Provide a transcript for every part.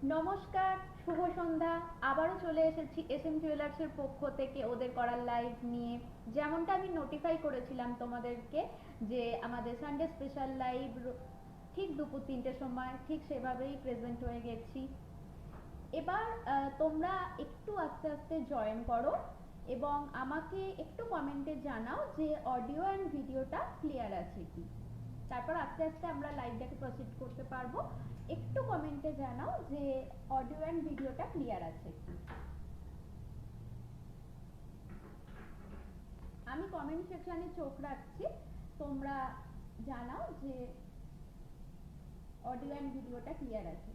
নমস্কার, শুভ সন্ধ্যা। আবারও চলে এসেছি এসএম জুয়েলার্সের পক্ষ থেকে ওদের করার লাইভ নিয়ে। যেমনটা আমি নোটিফাই করেছিলাম তোমাদেরকে যে আমাদের সানডে স্পেশাল লাইভ ঠিক দুপুর 3টের সময় ঠিক সেভাবেই প্রেজেন্ট হয়ে গেছি। এবার তোমরা একটু আস্তে আস্তে জয়েন করো এবং আমাকে একটু কমেন্টে জানাও যে অডিও অ্যান্ড ভিডিওটা ক্লিয়ার আছে কি। তারপর আস্তে আস্তে আমরা লাইভটাকে প্রসিড করতে পারবো। একটু কমেন্টে জানাও যে অডিও অ্যান্ড ভিডিওটা ক্লিয়ার আছে কি। আমি কমেন্ট সেকশনে চোখ রাখছি, তোমরা জানাও যে অডিও অ্যান্ড ভিডিওটা ক্লিয়ার আছে।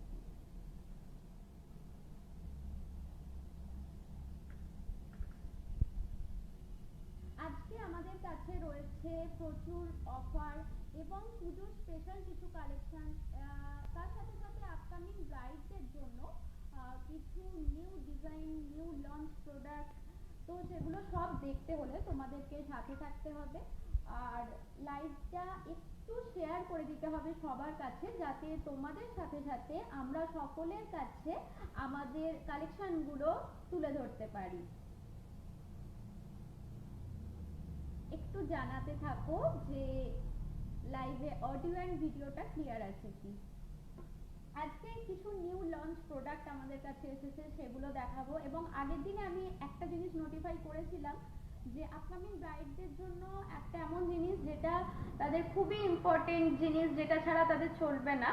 আজকে আমাদের কাছে রয়েছে প্রচুর অফার এবং পুজোর স্পেশাল কিছু কালেকশন, তার সাথে সাথে আপকামিং ব্রাইডদের জন্য কিছু new design, new launch product. তো সেগুলো সব দেখতে হলে তোমাদেরকে সাথে থাকতে হবে আর লাইভটা একটু শেয়ার করে দিতে হবে সবার কাছে, যাতে তোমাদের সাথে সাথে আমরা সকলের কাছে আমাদের কালেকশনগুলো তুলে ধরতে পারি। একটু জানাতে থাকো যে লাইভে অডিও অ্যান্ড ভিডিওটা ক্লিয়ার আছে কি। আজকে কিছু নিউ লঞ্চ প্রোডাক্ট আমাদের কাছে এসেছে, সেগুলো দেখাবো। এবং আগের দিনে আমি একটা জিনিস নোটিফাই করেছিলাম যে আপকামিং ব্রাইডদের জন্য একটা এমন জিনিস যেটা তাদের খুবই ইম্পর্টেন্ট জিনিস, যেটা ছাড়া তাদের চলবে না।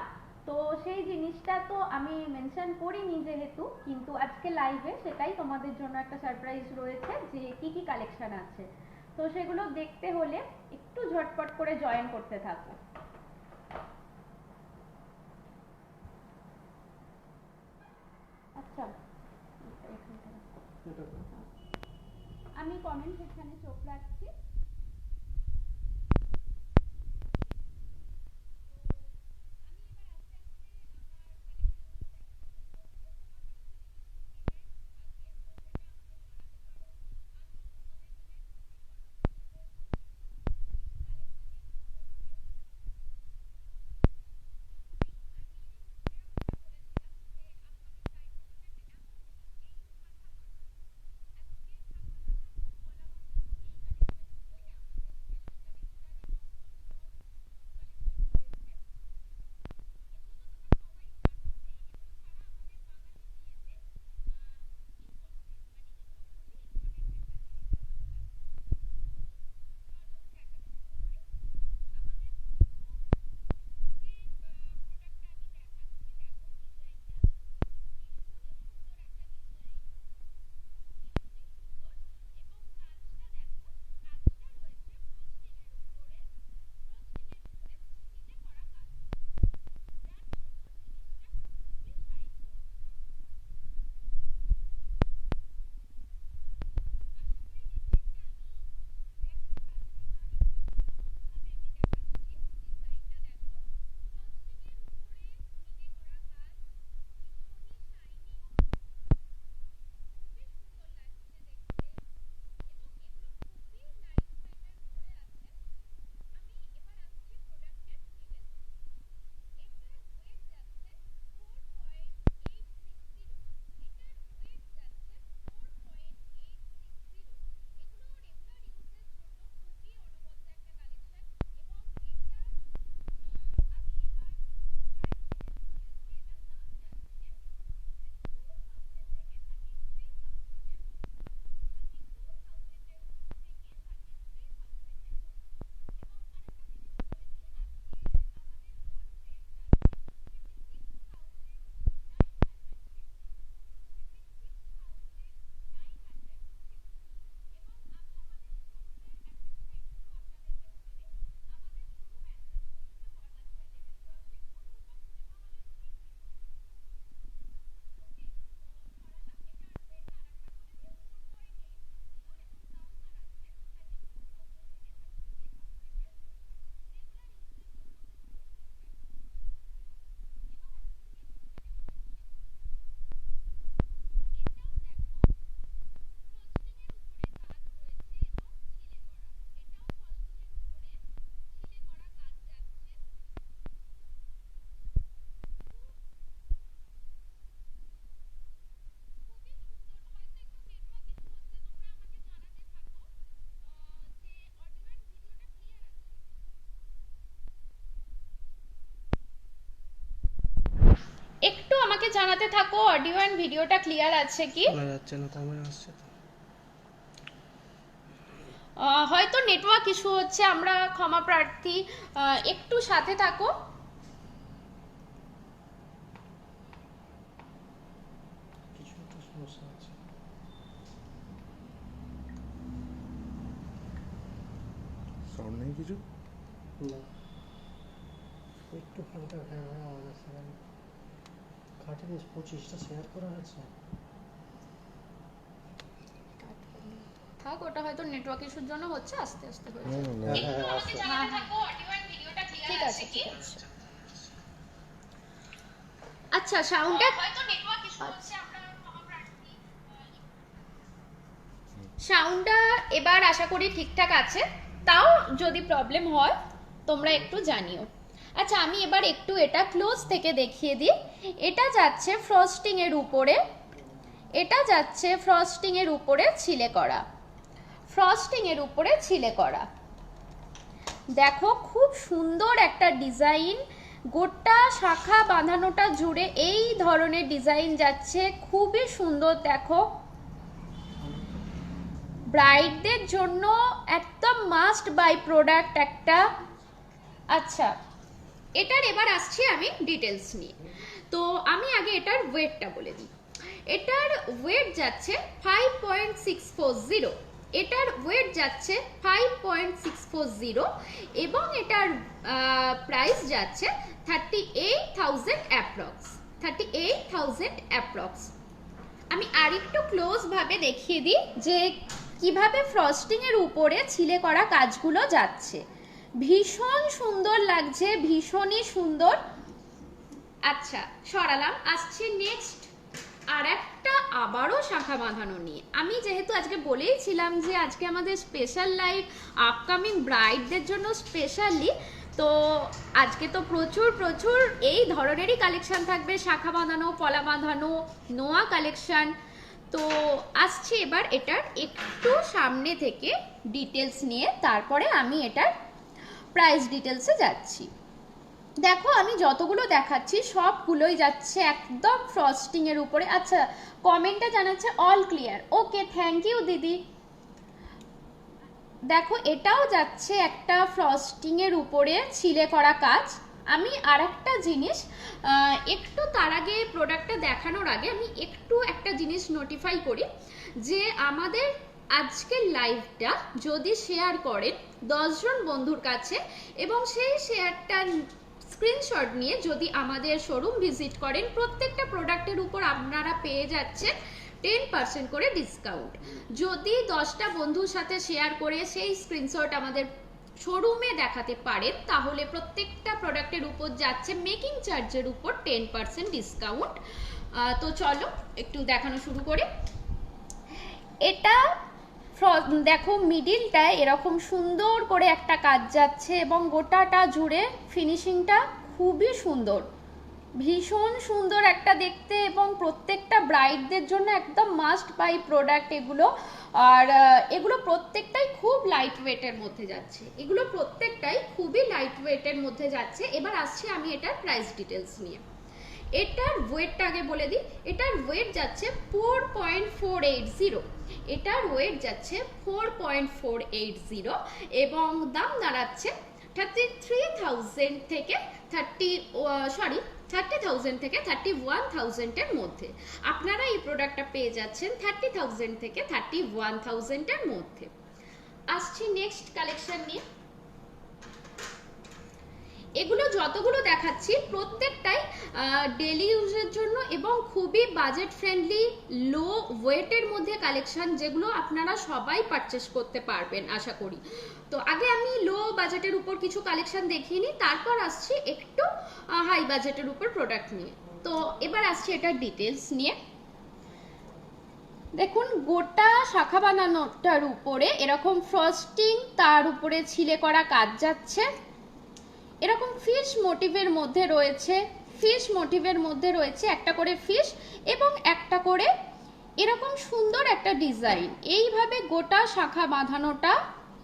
তো সেই জিনিসটা তো আমি মেনশন করিনি যেহেতু, কিন্তু আজকে লাইভে সেটাই তোমাদের জন্য একটা সারপ্রাইজ রয়েছে যে কি কি কালেকশন আছে। তো সেগুলো দেখতে হলে একটু ঝটপট করে জয়েন করতে থাকো। আচ্ছা, আমি কমেন্ট সেকশনে চোখ রাখছি। জানাতে থাকো অডিও এন্ড ভিডিওটা ক্লিয়ার আছে কি। শোনা যাচ্ছে না, কমে আসছে তো। হয়তো নেটওয়ার্ক ইস্যু হচ্ছে, আমরা ক্ষমা প্রার্থী, একটু সাথে থাকো। কিছু একটা সমস্যা আছে। সাউন্ড নেই কিছু? না, একটু হালকা আওয়াজ আসছে। কাটিং 25টা শেয়ার করা আছে। থাক, ওটা হয়তো নেটওয়ার্ক ইস্যুর জন্য হচ্ছে, আস্তে আস্তে হয়ে না, যাবে। না, না। হ্যাঁ, আসছে। ঠিক আছে, ঠিক আছে। আচ্ছা, সাউন্ডটা সাউন্ডটা এবার আশা করি ঠিকঠাক আছে, তাও যদি প্রবলেম হয় তোমরা একটু জানিও। আচ্ছা, আমি এবার একটু এটা ক্লোজ থেকে দেখিয়ে দিই। এটা যাচ্ছে ফ্রস্টিং এর উপরে, এটা যাচ্ছে ফ্রস্টিং এর উপরে ছিলে করা, ফ্রস্টিং এর উপরে ছিলে করা। দেখো খুব সুন্দর একটা ডিজাইন, গোটা শাখা বাঁধানোটা জুড়ে এই ধরনের ডিজাইন যাচ্ছে, খুবই সুন্দর। দেখো ব্রাইডদের জন্য একদম মাস্ট বাই প্রোডাক্ট একটা। আচ্ছা, এটার এবার আসছি আমি ডিটেলস নিয়ে। তো আমি আগে এটার ওয়েটটা বলে দিই। এটার ওয়েট যাচ্ছে 5.640, এটার ওয়েট যাচ্ছে 5.640 এবং এটার প্রাইস যাচ্ছে 38,000 অ্যাপ্রক্স, 38,000 অ্যাপ্রক্স। আমি আরেকটু ক্লোজ ভাবে দেখিয়ে দিই যে কিভাবে ফ্রস্টিং এর উপরে ছিলে করা কাজগুলো যাচ্ছে। ভীষণ সুন্দর লাগছে, ভীষণই সুন্দর। আচ্ছা, সরালাম, আসছে নেক্সট আর একটা আবারও শাখা বাঁধানো নিয়ে। আমি যেহেতু আজকে বলেইছিলাম যে আজকে আমাদের স্পেশাল লাইভ আপকামিং ব্রাইডদের জন্য স্পেশালি, তো আজকে তো প্রচুর প্রচুর এই ধরনেরই কালেকশন থাকবে, শাখা বাঁধানো, পলা বাঁধানো, নোয়া কালেকশন। তো আসছি এবার এটার একটু সামনে থেকে ডিটেলস নিয়ে, তারপরে আমি এটার প্রাইস ডিটেলসে যাচ্ছি। দেখো আমি যতগুলো দেখাচ্ছি সবগুলোই যাচ্ছে একদম ফ্রস্টিং এর উপরে। আচ্ছা, কমেন্টে জানাচ্ছে all clear, okay, thank you দিদি। দেখো এটাও যাচ্ছে একটা ফ্রস্টিং এর উপরে ছিলে করা কাজ। আমি আরেকটা জিনিস একটু তার আগে, প্রোডাক্টটা দেখানোর আগে আমি একটু একটা জিনিস নোটিফাই করি যে আমাদের আজকের লাইভটা যদি শেয়ার করেন 10 জন বন্ধুর কাছে এবং সেই শেয়ারটা স্ক্রিনশট নিয়ে যদি আমাদের শোরুম ভিজিট করেন, প্রত্যেকটা প্রোডাক্টের উপর আপনারা পেয়ে যাচ্ছেন 10% করে ডিসকাউন্ট। যদি 10টা বন্ধুর সাথে শেয়ার করে সেই স্ক্রিনশট আমাদের শোরুমে দেখাতে পারেন, তাহলে প্রত্যেকটা প্রোডাক্টের উপর যাচ্ছে মেকিং চার্জের উপর 10% ডিসকাউন্ট। তো চলো একটু দেখানো শুরু করি। এটা দেখো মিডিলটায় এরকম সুন্দর করে একটা কাজ যাচ্ছে এবং গোটাটা জুড়ে ফিনিশিংটা খুবই সুন্দর, ভীষণ সুন্দর একটা দেখতে, এবং প্রত্যেকটা ব্রাইডদের জন্য একদম মাস্ট বাই প্রোডাক্ট এগুলো। আর এগুলো প্রত্যেকটাই খুব লাইট ওয়েটের মধ্যে যাচ্ছে, এগুলো প্রত্যেকটাই খুবই লাইট ওয়েটের মধ্যে যাচ্ছে। এবার আসছি আমি এটার প্রাইস ডিটেলস নিয়ে। এটার ওয়েটটা আগে বলে দিই। এটার ওয়েট যাচ্ছে 4.480, এটার ওয়েট যাচ্ছে 4.480 এবং দাম দাঁড়াচ্ছে 30,000 থেকে 30,000 থেকে 31,000 এর মধ্যে। আপনারা এই প্রোডাক্টটা পেয়ে যাচ্ছেন 30,000 থেকে 31,000 এর মধ্যে। আসছি নেক্সট কালেকশন নিয়ে। এগুলো যতগুলো দেখাচ্ছি প্রত্যেকটাই ডেলি ইউজের জন্য এবং খুবই বাজেট ফ্রেন্ডলি, লো ওয়েটের মধ্যে কালেকশন, যেগুলো আপনারা সবাই পারচেস করতে পারবেন আশা করি। তো আগে আমি লো বাজেটের উপর কিছু কালেকশন দেখিয়ে নিই, তারপর আসছি একটু হাই বাজেটের উপর প্রোডাক্ট নিয়ে। তো এবার আসছি এটার ডিটেলস নিয়ে। দেখুন গোটা শাখা বানানোটার উপরে এরকম ফ্রস্টিং, তার উপরে ছিলে করা কাজ যাচ্ছে, এরকম ফিশ মোটিভের মধ্যে রয়েছে, ফিশ মোটিভের মধ্যে রয়েছে একটা করে ফিশ এবং একটা করে এরকম সুন্দর একটা ডিজাইন। এইভাবে গোটা শাখা বাঁধানোটা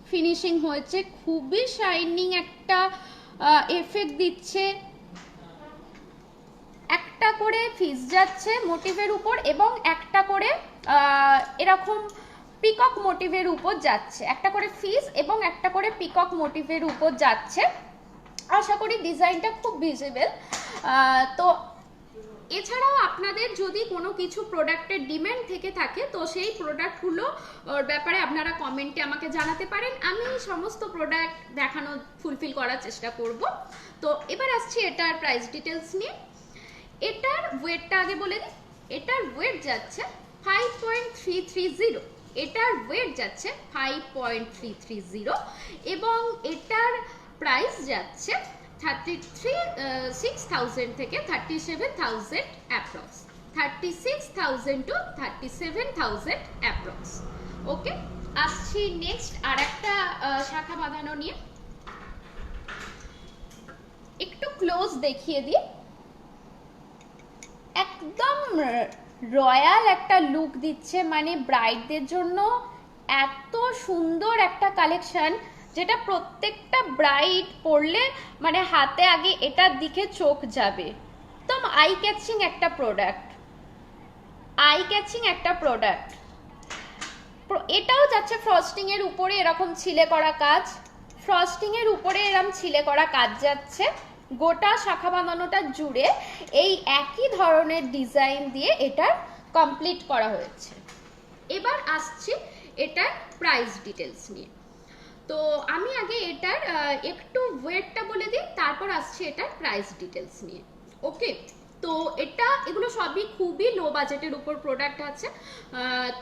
ফিনিশিং হয়েছে, খুবই শাইনিং একটা এফেক্ট দিচ্ছে। একটা একটা করে ফিস যাচ্ছে মোটিভের উপর এবং একটা করে এরকম পিকক মোটিভের উপর যাচ্ছে, একটা করে ফিস এবং একটা করে পিকক মোটিভের উপর যাচ্ছে। আশা করি ডিজাইনটা খুব ভিজিবল। তো এছাড়াও আপনাদের যদি কোনো কিছু প্রোডাক্টের ডিমান্ড থেকে থাকে তো সেই প্রোডাক্টগুলো ব্যাপারে আপনারা কমেন্টে আমাকে জানাতে পারেন, আমি সমস্ত প্রোডাক্ট দেখানো ফুলফিল করার চেষ্টা করব। তো এবার আসছি এটার প্রাইস ডিটেলস নিয়ে। এটার ওয়েটটা আগে বলে দিই, এটার ওয়েট যাচ্ছে 5.330, এটার ওয়েট যাচ্ছে 5.330 এবং এটার প্রাইস যাচ্ছে 36,000 থেকে 37,000 অ্যাপ্রক্স, 36,000 টু 37,000 অ্যাপ্রক্স। ওকে, আসছি নেক্সট আর একটা শাখা বাঁধানো নিয়ে। একটু ক্লোজ দেখিয়ে দিই, একদম রয়্যাল একটা লুক দিচ্ছে, মানে ব্রাইডদের জন্য এত সুন্দর একটা কালেকশন যেটা প্রত্যেকটা ব্রাইড পরলে মানে হাতে আগে এটার দিকে চোখ যাবে। একদম আই ক্যাচিং একটা প্রোডাক্ট, আই ক্যাচিং একটা প্রোডাক্ট। এটাও যাচ্ছে ফ্রস্টিং এর উপরে এরকম ছিলে করা কাজ, ফ্রস্টিং এর উপরে এরকম ছিলে করা কাজ যাচ্ছে। গোটা শাখা বাঁধানোটা জুড়ে এই একই ধরনের ডিজাইন দিয়ে এটার কমপ্লিট করা হয়েছে। এবার আসছি এটার প্রাইস ডিটেলস নিয়ে। তো আমি আগে এটার একটু ওয়েটটা বলে দিই, তারপর আসছে এটার প্রাইস ডিটেলস নিয়ে। ওকে, তো এগুলো সবই খুবই লো বাজেটের উপর প্রোডাক্ট আছে।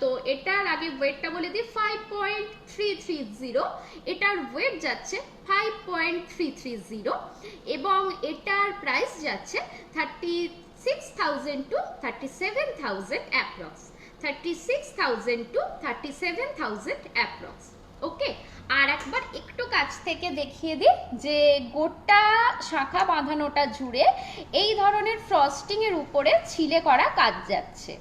তো এটার আগে ওয়েটটা বলে দিই 5.330, এটার ওয়েট যাচ্ছে 5.330 এবং এটার প্রাইস যাচ্ছে 36,000 টু 37,000 অ্যাপ্রক্স, 36,000 টু 37,000 অ্যাপ্রক্স। ওকে, আর একবার একটু কাছ থেকে দেখিয়ে দিই যে গোটা শাখা বাঁধানোটা জুড়ে এই ধরনের ফ্রস্টিং এর উপরে ছিলে করা কাজ যাচ্ছে,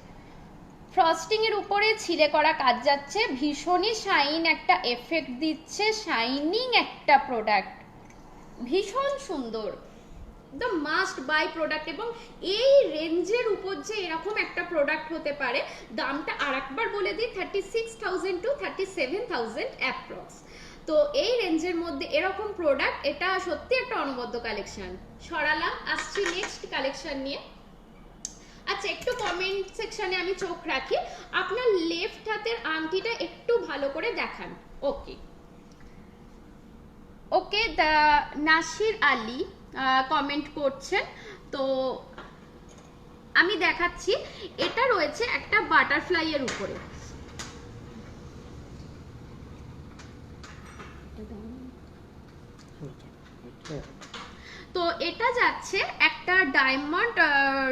ফ্রস্টিং এর উপরে ছিলে করা কাজ যাচ্ছে, ভীষণই শাইন একটা এফেক্ট দিচ্ছে, শাইনিং একটা প্রোডাক্ট, ভীষণ সুন্দর, দ্য মাস্ট বাই প্রোডাক্ট। এবং এই রেঞ্জের উপর যে এরকম একটা প্রোডাক্ট হতে পারে, দামটা আর একবার বলে দিই 36,000 টু 37,000 অ্যাপ্রক্স। তো এই রেঞ্জের মধ্যে এরকম প্রোডাক্ট, এটা সত্যি একটা অনবদ্য কালেকশন। সরালাম, আসছি নেক্সট কালেকশন নিয়ে। আচ্ছা, একটু কমেন্ট সেকশনে আমি চোখ রাখি, আপনার লেফট হাতের আংটিটা একটু ভালো করে দেখান। ওকে ওকে, নাসির আলী কমেন্ট করছেন, তো আমি দেখাচ্ছি। এটা রয়েছে একটা বাটারফ্লাই এর উপরে, তো এটা যাচ্ছে একটা ডায়মন্ড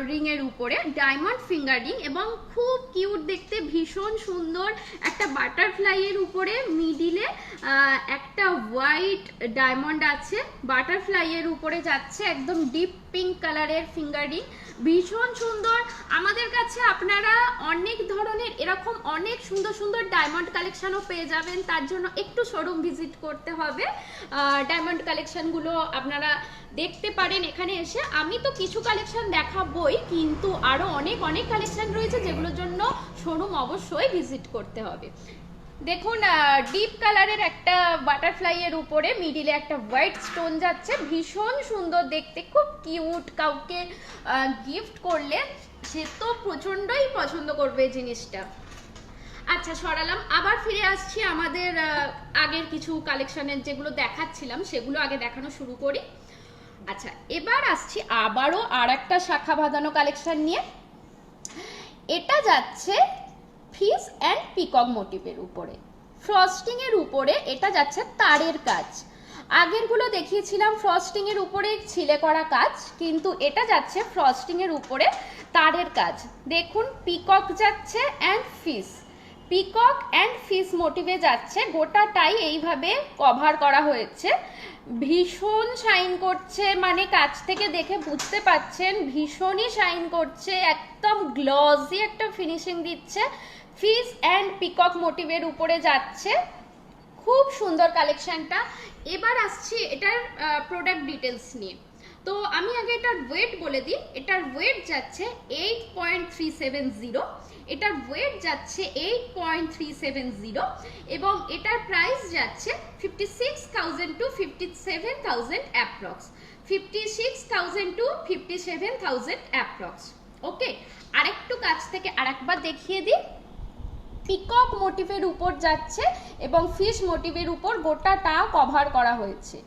রিং এর উপরে, ডায়মন্ড ফিঙ্গার রিং, এবং খুব কিউট দেখতে, ভীষণ সুন্দর একটা বাটারফ্লাই এর উপরে মিডিলে একটা হোয়াইট ডায়মন্ড আছে, বাটারফ্লাই এর উপরে যাচ্ছে একদম ডিপ পিঙ্ক কালারের ফিঙ্গার রিং, ভীষণ সুন্দর। আমাদের কাছে আপনারা অনেক ধরনের এরকম অনেক সুন্দর সুন্দর ডায়মন্ড কালেকশনও পেয়ে যাবেন, তার জন্য একটু শোরুম ভিজিট করতে হবে, ডায়মন্ড কালেকশনগুলো আপনারা দেখতে পারেন এখানে এসে। আমি তো কিছু কালেকশন দেখাবই, কিন্তু আরো অনেক অনেক কালেকশন রয়েছে যেগুলোর জন্য শোরুম অবশ্যই ভিজিট করতে হবে। দেখুন, ডিপ কালারের একটা বাটারফ্লাই এর উপরে মিডিলে একটা হোয়াইট স্টোন যাচ্ছে, ভীষণ সুন্দর দেখতে, খুব কিউট, কাউকে গিফট করলে সে তো প্রচন্ডই পছন্দ করবে এই জিনিসটা। আচ্ছা, সরালাম, আবার ফিরে আসছি আমাদের আগের কিছু কালেকশনের যেগুলো দেখাচ্ছিলাম সেগুলো আগে দেখানো শুরু করি। আচ্ছা, এবার আসছি আবারও আর একটা শাখা বাঁধানো কালেকশন নিয়ে। এটা যাচ্ছে ফিস অ্যান্ড পিকক মোটিভের উপরে, ফ্রস্টিং এর উপরে এটা যাচ্ছে তারের কাজ। আগেরগুলো দেখিয়েছিলাম ফ্রস্টিং এর উপরে ছিলে করা কাজ, কিন্তু এটা যাচ্ছে ফ্রস্টিং এর উপরে তারের কাজ। দেখুন, পিকক যাচ্ছে অ্যান্ড ফিস, পিকক অ্যান্ড ফিস মোটিভে যাচ্ছে, গোটাটাই এইভাবে কভার করা হয়েছে, ভীষণ শাইন করছে, মানে কাছ থেকে দেখে বুঝতে পাচ্ছেন ভীষণই শাইন করছে, একদম গ্লসি একটা ফিনিশিং দিচ্ছে, ফিস অ্যান্ড পিকক মোটিভের উপরে যাচ্ছে, খুব সুন্দর কালেকশনটা। এবার আসছি এটার প্রোডাক্ট ডিটেলস নিয়ে। তো আমি আগে এটার ওয়েট বলে দিই। এটার ওয়েট যাচ্ছে 8.370, এটার ওয়েট যাচ্ছে 8.370 এবং এটার প্রাইস যাচ্ছে 56,000 টু 57,000 অ্যাপ্রক্স, 56,000 টু 57,000 অ্যাপ্রক্স। ওকে, আরেকটু কাছ থেকে আরেকবার দেখিয়ে দিই। পিকক মোটিভের উপর যাচ্ছে এবং ফিশ মোটিভের উপর গোটাটা কভার করা হয়েছে।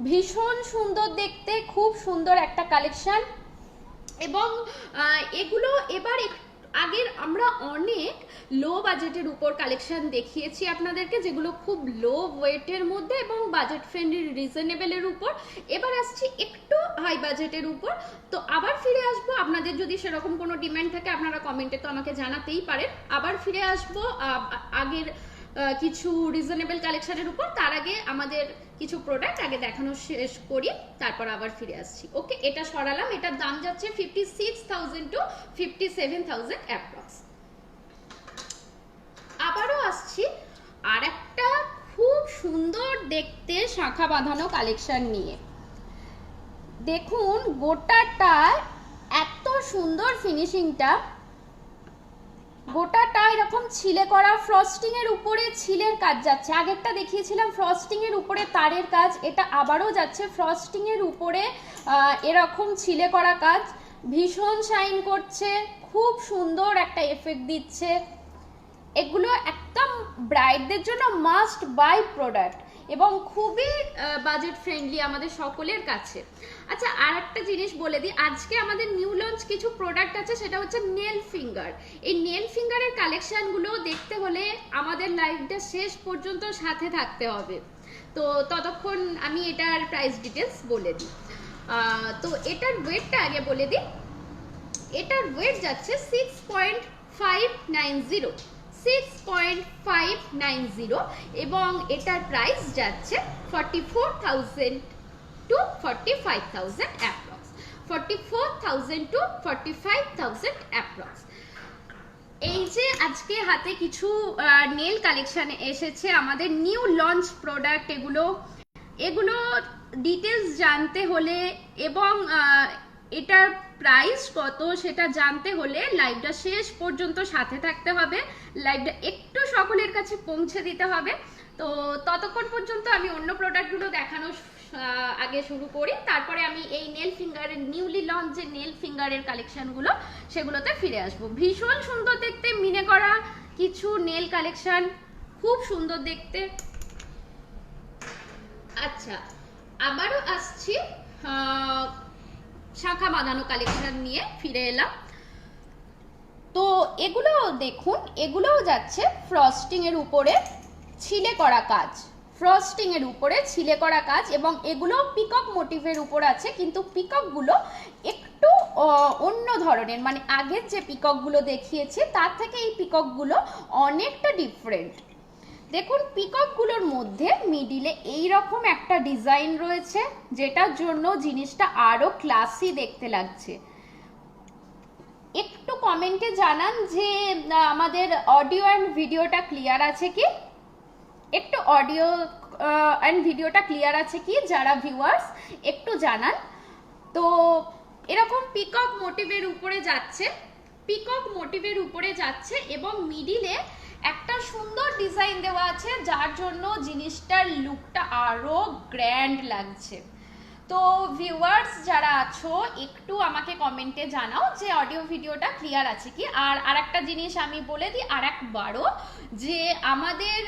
ভীষণ সুন্দর দেখতে, খুব সুন্দর একটা কালেকশন। এবং এগুলো এবার আগের আমরা অনেক লো বাজেটের উপর কালেকশন দেখিয়েছি আপনাদেরকে, যেগুলো খুব লো ওয়েটের মধ্যে এবং বাজেট ফ্রেন্ডলি রিজনেবলের উপর। এবার আসছি একটু হাই বাজেটের উপর। তো আবার ফিরে আসবো, আপনাদের যদি সেরকম কোনো ডিমান্ড থাকে আপনারা কমেন্টে তো আমাকে জানাতেই পারেন। আবার ফিরে আসবো আগের কিছু রিজনেবল কালেকশনের উপর। তার আগে আমাদের কিছু প্রোডাক্ট আগে দেখানো শেষ করি, তারপর আবার ফিরে আসছি। ওকে, এটা সরালাম। এটার দাম যাচ্ছে 56,000 টু 57,000 অ্যাপ্রক্স। আবারও আসছি আর একটা খুব সুন্দর দেখতে শাখা বাঁধানো কালেকশন নিয়ে। দেখুন গোটাটা এত সুন্দর ফিনিশিংটা, গোটাটা এরকম ছিলে করা, ফ্রস্টিং এর উপরে ছিলের কাজ যাচ্ছে। আগেরটা দেখিয়েছিলাম ফ্রস্টিং এর উপরে তারের কাজ, এটা আবারও যাচ্ছে ফ্রস্টিং এর উপরে এরকম ছিলে করা কাজ। ভীষণ শাইন করছে, খুব সুন্দর একটা এফেক্ট দিচ্ছে। এগুলো একদম ব্রাইডদের জন্য মাস্ট বাই প্রোডাক্ট এবং খুবই বাজেট ফ্রেন্ডলি আমাদের সকলের কাছে। আচ্ছা, আর একটা জিনিস বলে দিই, আজকে আমাদের নিউ লঞ্চ কিছু প্রোডাক্ট আছে, সেটা হচ্ছে নেল ফিঙ্গার। এই নেল ফিঙ্গারের কালেকশনগুলো দেখতে হলে আমাদের লাইভটা শেষ পর্যন্ত সাথে থাকতে হবে। তো ততক্ষণ আমি এটার প্রাইস ডিটেলস বলে দিই। তো এটার ওয়েটটা আগে বলে দিই। এটার ওয়েট যাচ্ছে 6.590, 6.590 এবং এটার প্রাইস যাচ্ছে 44,000 টু 45,000 অ্যাপ্রক্স, 44,000 টু 45,000 অ্যাপ্রক্স। এই যে আজকে হাতে কিছু নেল কালেকশন এসেছে আমাদের নিউ লঞ্চ প্রোডাক্ট, এগুলো ডিটেলস জানতে হলে এবং এটার প্রাইস কত সেটা জানতে হলে লাইভটা শেষ পর্যন্ত সাথে থাকতে হবে, লাইভটা একটু সকলের কাছে পৌঁছে দিতে হবে। তো ততক্ষণ পর্যন্ত আমি অন্য প্রোডাক্টগুলো দেখানো আগে শুরু করি, তারপরে আমি এই নেল ফিঙ্গারের নিউলি লঞ্চ যে নেল ফিঙ্গারের কালেকশনগুলো সেগুলোতে ফিরে আসবো। ভীষণ সুন্দর দেখতে মিনে করা কিছু নেল কালেকশন, খুব সুন্দর দেখতে। আচ্ছা, আবারও আসছি শাখা বাঁধানো কালেকশন নিয়ে ফিরে এলাম। তো এগুলো দেখুন, এগুলোও যাচ্ছে ফ্রস্টিং এর উপরে ছিলে করা কাজ, ফ্রস্টিং এর উপরে ছিলে করা কাজ এবং এগুলো পিকক মোটিভের উপর আছে, কিন্তু পিককগুলো একটু অন্য ধরনের, মানে আগের যে পিককগুলো দেখিয়েছি তার থেকে এই পিককগুলো অনেকটা ডিফারেন্ট। দেখুন পিককগুলোর মধ্যে মিডিলে এইরকম একটা ডিজাইন রয়েছে, যেটার জন্য জিনিসটা আরো ক্লাসি দেখতে লাগছে। একটু কমেন্টে জানান যে আমাদের অডিও অ্যান্ড ভিডিওটা ক্লিয়ার আছে কি, একটু অডিও অ্যান্ড ভিডিওটা ক্লিয়ার আছে কি যারা ভিউয়ার্স একটু জানান। তো এরকম পিকক মোটিভের উপরে যাচ্ছে, পিকক মোটিভের উপরে যাচ্ছে এবং মিডিলে একটা সুন্দর ডিজাইন দেওয়া আছে, যার জন্য জিনিসটার লুকটা আরো গ্র্যান্ড লাগছে। তো ভিউয়ার্স যারা আছো একটু আমাকে কমেন্টে জানাও যে অডিও ভিডিওটা ক্লিয়ার আছে কি। আর আরেকটা জিনিস আমি বলে দিই আরেকবারও, যে আমাদের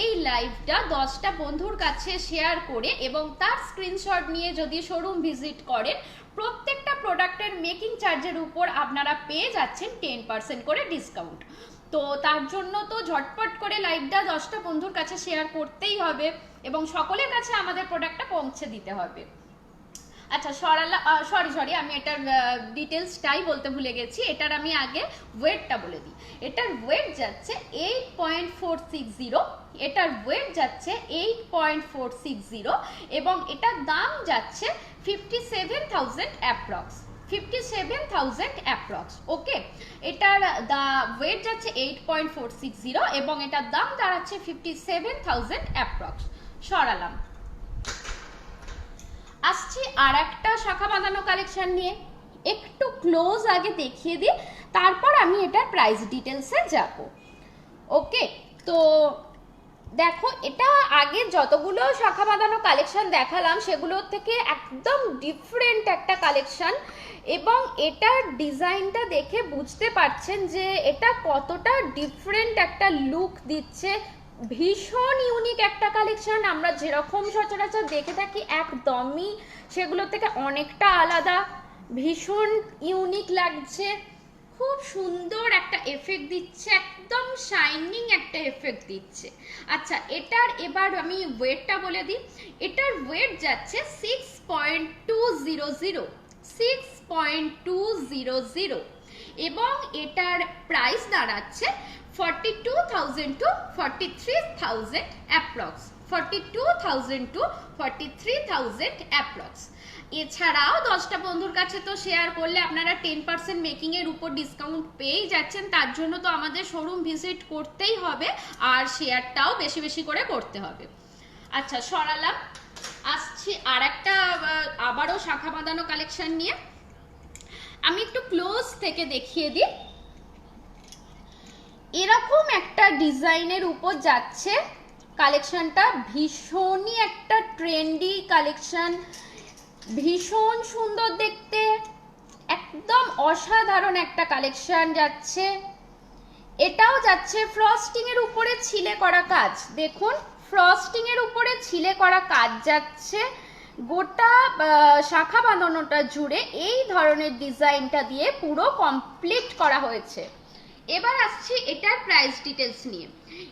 এই লাইভটা 10টা বন্ধুর কাছে শেয়ার করে এবং তার স্ক্রিনশট নিয়ে যদি শোরুম ভিজিট করেন, প্রত্যেকটা প্রোডাক্টের মেকিং চার্জের উপর আপনারা পেয়ে যাচ্ছেন 10% করে ডিসকাউন্ট। তো তার জন্য তো ঝটপট করে লাইভটা 10টা বন্ধুর কাছে শেয়ার করতেই হবে এবং সকলের কাছে আমাদের প্রোডাক্টটা পৌঁছে দিতে হবে। আচ্ছা সরি আমি এটার ডিটেলসটাই বলতে ভুলে গেছি। এটার আমি আগে ওয়েটটা বলে দিই। এটার ওয়েট যাচ্ছে 8.460, এটার ওয়েট যাচ্ছে 8.460 এবং এটার দাম যাচ্ছে 57,000 অ্যাপ্রক্স, 57,000 অ্যাপ্রক্স। ওকে, এটার ওয়েট যাচ্ছে 8.460 এবং এটার দাম দাঁড়াচ্ছে 57,000 অ্যাপ্রক্স। সরালাম। আসছি আর একটা শাখা বাঁধানো কালেকশন নিয়ে, একটু ক্লোজ আগে দেখিয়ে দিই, তারপর আমি এটার প্রাইস ডিটেলসে যাব। ওকে, তো দেখো এটা আগে যতগুলো শাখা বাঁধানো কালেকশন দেখালাম সেগুলোর থেকে একদম ডিফারেন্ট একটা কালেকশন, এবং এটার ডিজাইনটা দেখে বুঝতে পারছেন যে এটা কতটা ডিফারেন্ট একটা লুক দিচ্ছে। ভীষণ ইউনিক একটা কালেকশন, আমরা যেরকম সচরাচর দেখে থাকি একদমই সেগুলো থেকে অনেকটা আলাদা, ভীষণ ইউনিক লাগছে, খুব সুন্দর একটা এফেক্ট দিচ্ছে, একদম শাইনিং একটা এফেক্ট দিচ্ছে। আচ্ছা, এটার এবার আমি ওয়েটটা বলে দিই। এটার ওয়েট যাচ্ছে 6.200, 6.200, এবং এটার প্রাইস দাঁড়াচ্ছে 42,000 to 43,000 অ্যাপ্রক্স, 42,000 to 43,000 অ্যাপ্রক্স। এছাড়াও 10টা বন্ধুর কাছে তো শেয়ার করলে আপনারা 10% মেকিং এর উপর ডিসকাউন্ট পেয়ে যাচ্ছেন, তার জন্য তো আমাদের শোরুম ভিজিট করতেই হবে আর শেয়ারটাও বেশি বেশি করে করতে হবে। আচ্ছা, সরালাম, আসছি আর একটা আবারও শাখা বাঁধানো কালেকশন নিয়ে। আমি একটু ক্লোজ থেকে দেখিয়ে দিই। এরকম একটা ডিজাইনের উপর যাচ্ছে কালেকশনটা, ভীষণই একটা ট্রেন্ডি কালেকশন, ভীষণ সুন্দর দেখতে, একদম অসাধারণ একটা কালেকশন যাচ্ছে। এটাও যাচ্ছে ফ্রস্টিং এর উপরে ছিলে করা কাজ, দেখুন ফ্রস্টিং এর উপরে ছিলে করা কাজ যাচ্ছে, গোটা শাখা বাঁধানোটা জুড়ে এই ধরনের ডিজাইনটা দিয়ে পুরো কমপ্লিট করা হয়েছে। এবার আসছি এটার প্রাইস ডিটেলস নিয়ে।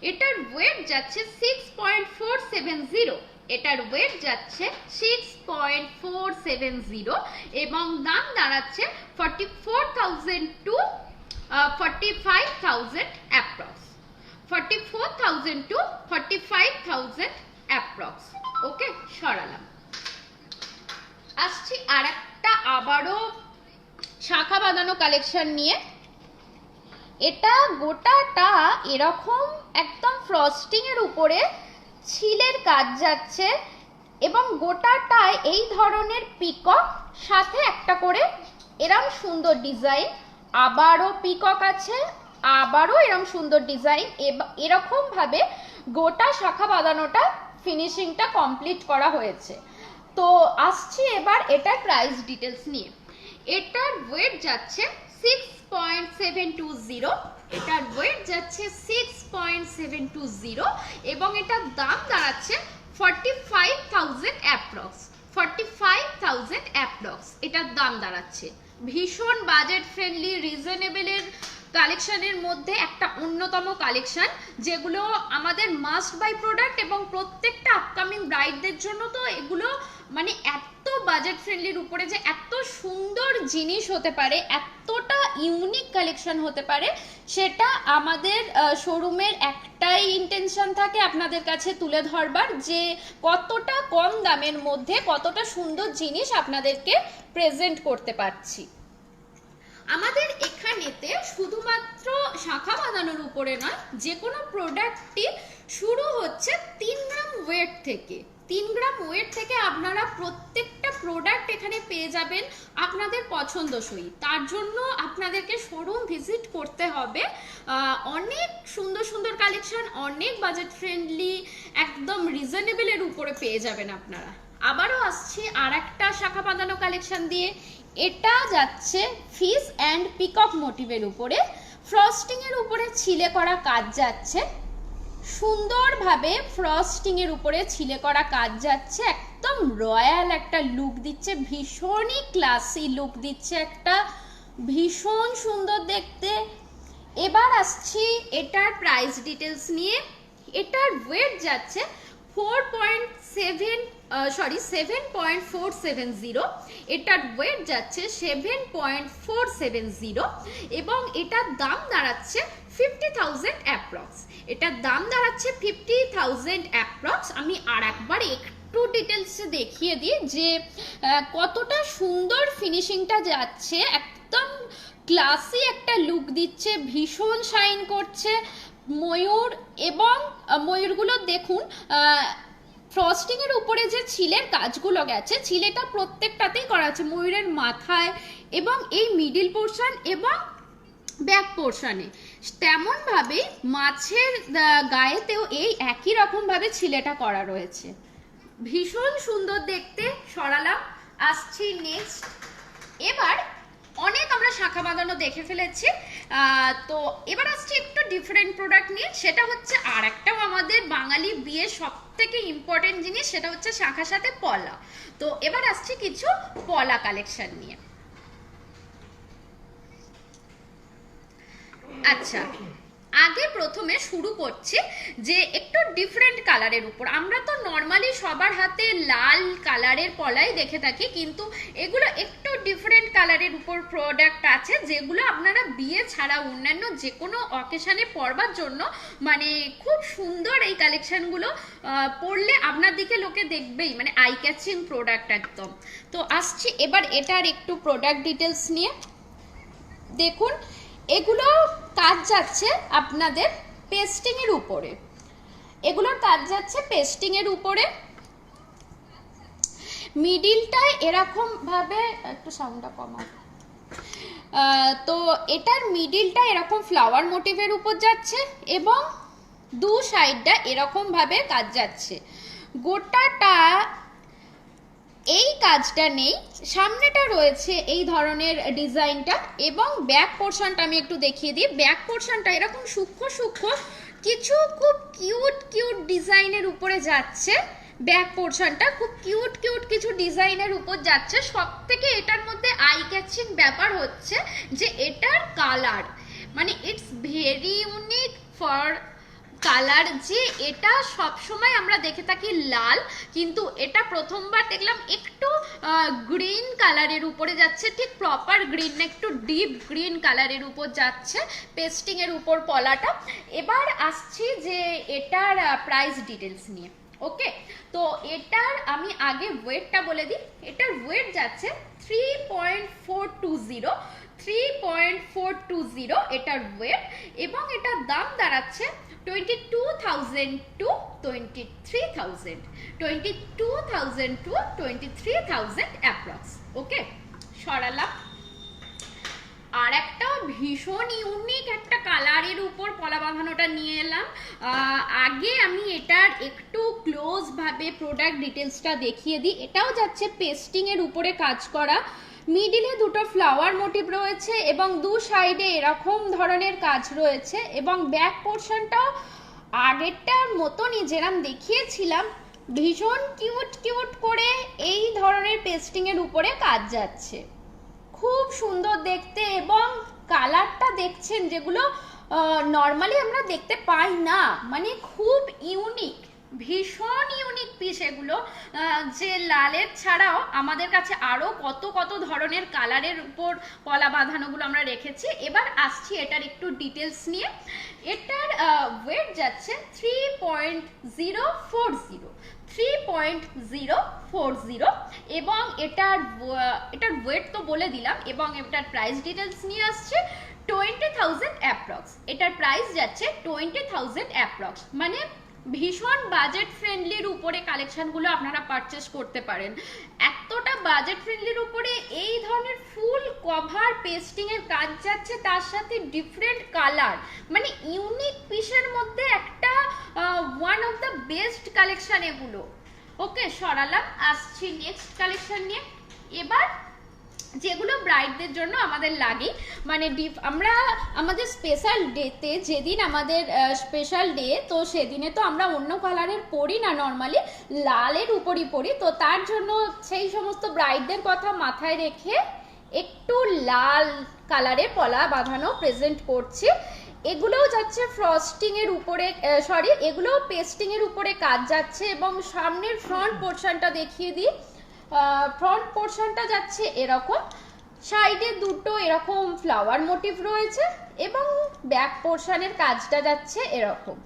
এটার ওয়েট যাচ্ছে 6.470, এটার ওয়েট যাচ্ছে 6.470, এবং দাম দাঁড়াচ্ছে 44,000 to 45,000 অ্যাপ্রক্স, 44,000 to 45,000 অ্যাপ্রক্স। ওকে, সরালাম। আসছি আর একটা আবারও শাখা বাঁধানো কালেকশন নিয়ে। এটা গোটাটা এরকম একদম ফ্রস্টিং এর উপরে ছিলের কাজ যাচ্ছে, এবং গোটাটায় এই ধরনের পিকক, সাথে একটা করে এরম সুন্দর ডিজাইন, আবারও পিকক আছে, আবারও এরম সুন্দর ডিজাইন, এরকম ভাবে গোটা শাখা বাঁধানোটা ফিনিশিংটা কমপ্লিট করা হয়েছে। তো আসছি এবার এটার প্রাইস ডিটেলস নিয়ে। এটার ওয়েট যাচ্ছে 6.720, এটার ওয়েট যাচ্ছে 6.720, এবং এটার দাম দাঁড়াচ্ছে 45,000 অ্যাপ্রক্স, 45,000 অ্যাপ্রক্স এটার দাম দাঁড়াচ্ছে। ভীষণ বাজেট ফ্রেন্ডলি, রিজনেবলের কালেকশনের মধ্যে একটা অন্যতম কালেকশন, যেগুলো আমাদের মাস্ট বাই প্রোডাক্ট, এবং প্রত্যেকটা আপকামিং ব্রাইডদের জন্য তো এগুলো মানে এত বাজেট ফ্রেন্ডলির উপরে যে এত সুন্দর জিনিস হতে পারে, এতটা ইউনিক কালেকশন হতে পারে, সেটা আমাদের শোরুমের একটাই ইন্টেনশন থাকে আপনাদের কাছে তুলে ধরবার, যে কতটা কম দামের মধ্যে কতটা সুন্দর জিনিস আপনাদেরকে প্রেজেন্ট করতে পারছি। আমাদের এখানেতে শুধুমাত্র শাখা বাঁধানোর উপরে নয়, যে কোনো প্রোডাক্টটি শুরু হচ্ছে 3 গ্রাম ওয়েট থেকে। 3 গ্রাম ওয়েট থেকে আপনারা প্রত্যেকটা প্রোডাক্ট এখানে পেয়ে যাবেন আপনাদের পছন্দসই। তার জন্য আপনাদেরকে শোরুম ভিজিট করতে হবে। অনেক সুন্দর সুন্দর কালেকশন, অনেক বাজেট ফ্রেন্ডলি, একদম রিজনেবলের উপরে পেয়ে যাবেন আপনারা। আবারও আসছি আর একটা শাখা বাঁধানো কালেকশন দিয়ে। এটা যাচ্ছে ফিস অ্যান্ড পিকক মোটিভের উপরে, ফ্রস্টিং এর উপরে ছিলে করা কাজ যাচ্ছে, সুন্দরভাবে ফ্রস্টিং এর উপরে ছিলে করা কাজ যাচ্ছে, একদম রয়্যাল একটা লুক দিচ্ছে, ভীষণই ক্লাসি লুক দিচ্ছে, একটা ভীষণ সুন্দর দেখতে। এবার আসছি এটার প্রাইস ডিটেলস নিয়ে। এটার ওয়েট যাচ্ছে 7.470, এটার ওয়েট যাচ্ছে 7.470, এবং এটার দাম দাঁড়াচ্ছে 50,000 অ্যাপ্রক্স, এটার দাম দাঁড়াচ্ছে 50,000 অ্যাপ্রক্স। আমি আর একবার একটু ডিটেলসে দেখিয়ে দিই যে কতটা সুন্দর ফিনিশিংটা যাচ্ছে, একদম ক্লাসি একটা লুক দিচ্ছে, ভীষণ শাইন করছে। ময়ূর এবং ময়ূরগুলো দেখুন ফ্রস্টিং এর উপরে যে ছিলের কাজগুলো গেছে, ছিলেটা প্রত্যেকটাতেই করা আছে, ময়ূরের মাথায় এবং এই মিডিল পোর্শন এবং ব্যাক পোর্শনে, তেমন ভাবে মাছের গায়েতেও এই একই রকম ভাবে ছিলেটা করা রয়েছে। ভীষণ সুন্দর দেখতে। সরালাম, আসছি নেক্সট। এবার অনেক আমরা শাখা বাঁধানো দেখে ফেলেছি, তো এবার আসছি একটু ডিফারেন্ট প্রোডাক্ট নিয়ে। সেটা হচ্ছে আর একটাও আমাদের বাঙালি বিয়ের সব থেকে ইম্পর্টেন্ট জিনিস, সেটা হচ্ছে শাখার সাথে পলা। তো এবার আসছি কিছু পলা কালেকশন নিয়ে। আচ্ছা, আগে প্রথমে শুরু করছি যে একটু ডিফারেন্ট কালারের উপর। আমরা তো নর্মালি সবার হাতে লাল কালারের পলাই দেখে থাকি, কিন্তু এগুলো একটু ডিফারেন্ট কালারের উপর প্রোডাক্ট আছে, যেগুলো আপনারা বিয়ে ছাড়া অন্যান্য যে কোনো অকেশনে পরবার জন্য মানে খুব সুন্দর। এই কালেকশনগুলো পরলে আপনার দিকে লোকে দেখবেই, মানে আই ক্যাচিং প্রোডাক্ট একদম। তো আসছি এবার এটার একটু প্রোডাক্ট ডিটেলস নিয়ে। দেখুন, এগুলো কাজ যাচ্ছে আপনাদের পেস্টিং এর উপরে, এগুলোর কাজ যাচ্ছে পেস্টিং এর উপরে। মিডিলটায় এরকম ভাবে, একটু সাউন্ডটা কমা, তো এটার মিডিলটা এরকম ফ্লাওয়ার মোটিভের উপর যাচ্ছে এবং দু সাইডটা এরকম ভাবে কাজ যাচ্ছে। গোটাটা এই কাজটা নেই, সামনেটা রয়েছে এই ধরনের ডিজাইনটা, এবং ব্যাক পোর্শনটা আমি একটু দেখিয়ে দিই। ব্যাক পোর্শনটা এরকম সূক্ষ্ম সূক্ষ্ম কিছু খুব কিউট কিউট ডিজাইনের উপরে যাচ্ছে। ব্যাক পোর্শনটা খুব কিউট কিউট কিছু ডিজাইনের উপর যাচ্ছে। সব থেকে এটার মধ্যে আই ক্যাচিং ব্যাপার হচ্ছে যে এটার কালার, মানে it's very unique for colour, যে এটা সব সময় আমরা দেখে থাকি লাল, কিন্তু এটা প্রথমবার দেখলাম একটু গ্রিন কালারের উপরে যাচ্ছে, ঠিক প্রপার গ্রিন না, একটু ডিপ গ্রিন কালারের উপর যাচ্ছে পেস্টিং এর উপর পলাটা। এবার আসছি যে এটার প্রাইস ডিটেলস নিয়ে। ওকে, তো এটার আমি আগে ওয়েটটা বলে দিই। এটার ওয়েট যাচ্ছে 3.420 এটার ওয়েট, এবং এটার দাম দাঁড়াচ্ছে 22,000 to 23,000, 22,000 to 23,000 অ্যাপ্রক্স। ওকে, সরালাম। আর একটা ভীষণ ইউনিক একটা কালারের উপর পলা বাঁধানোটা নিয়ে এলাম। আগে আমি এটার একটু ক্লোজ ভাবে প্রোডাক্ট ডিটেলসটা দেখিয়ে দিই। এটাও যাচ্ছে পেস্টিং এর উপরে কাজ করা, মিডিলে দুটো ফ্লাওয়ার মোটিভ রয়েছে এবং দু সাইডে এরকম ধরনের কাজ রয়েছে, এবং ব্যাক পোর্শনটাও আগেরটার মতনই যেরকম দেখিয়েছিলাম ভীষণ কিউট কিউট করে এই ধরনের পেস্টিং এর উপরে কাজ যাচ্ছে। খুব সুন্দর দেখতে, এবং কালারটা দেখছেন যেগুলো নর্মালি আমরা দেখতে পাই না, মানে খুব ইউনিক, ভীষণ ইউনিক পিস এগুলো। যে লালের ছাড়াও আমাদের কাছে আরো কত কত ধরনের কালারের উপর পলা বাঁধানোগুলো আমরা রেখেছি। এবার আসছি এটার একটু ডিটেলস নিয়ে। এটার ওয়েট যাচ্ছে 3.040, এবং এটার ওয়েট তো বলে দিলাম, এবং এটার প্রাইস ডিটেলস নিয়ে আসছে 20,000 অ্যাপ্রক্স। এটার প্রাইস যাচ্ছে 20,000 অ্যাপ্রক্স, মানে ভীষণ বাজেট ফ্রেন্ডলির উপরে কালেকশনগুলো আপনারা পারচেস করতে পারেন। এতটা বাজেট ফ্রেন্ডলির উপরে এই ধরনের ফুল কভার পেস্টিং এর কাজ যাচ্ছে, তার সাথে ডিফারেন্ট কালার, মানে ইউনিক পিসের মধ্যে একটা one of the best collection এগুলো। ওকে, সরালাম, আসছি নেক্সট কালেকশন নিয়ে। এবার যেগুলো ব্রাইডদের জন্য আমাদের লাগে, মানে আমরা আমাদের স্পেশাল ডেতে, যেদিন আমাদের স্পেশাল ডে, তো সেদিনে তো আমরা অন্য কালারের পরি না, নর্মালি লালের উপরই পরি। তো তার জন্য সেই সমস্ত ব্রাইডদের কথা মাথায় রেখে একটু লাল কালারে পলা বাঁধানো প্রেজেন্ট করছি। এগুলোও যাচ্ছে ফ্রস্টিং এর উপরে, সরি, এগুলোও পেস্টিং এর উপরে কাজ যাচ্ছে, এবং সামনের ফ্রন্ট পোর্শনটা দেখিয়ে দিই। ফ্রন্ট পোর্শনটা যাচ্ছে এরকম, সাইডে দুটো এরকম ফ্লাওয়ার মোটিভ রয়েছে, এবং ব্যাক পোর্শনের কাজটা যাচ্ছে এরকম।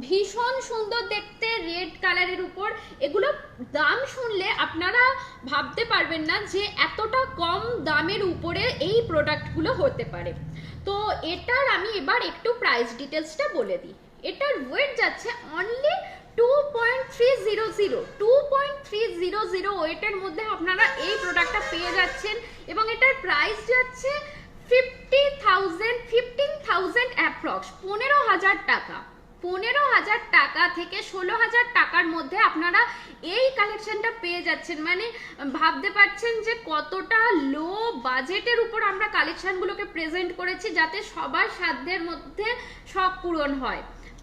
ভীষণ সুন্দর দেখতে, রেড কালারের উপর। এগুলো দাম শুনলে আপনারা ভাবতে পারবেন না যে এতটা কম দামের উপরে এই প্রোডাক্টগুলো হতে পারে। তো এটার আমি এবার একটু প্রাইস ডিটেলসটা বলে দিই। এটার ওয়েট যাচ্ছে অনলি 2.300 ওয়েটের মধ্যে আপনারা এই প্রোডাক্টটা পেয়ে যাচ্ছেন এবং এটার প্রাইস যাচ্ছে 15,000 অ্যাপ্রক্স 15,000 টাকা। 15,000 টাকা থেকে 16,000 টাকার মধ্যে আপনারা এই কালেকশনটা পেয়ে যাচ্ছেন। মানে ভাবতে পারছেন যে কতটা লো বাজেটের উপর আমরা কালেকশনগুলোকে প্রেজেন্ট করেছি, যাতে সবার সাধ্যের মধ্যে সব পূরণ হয়।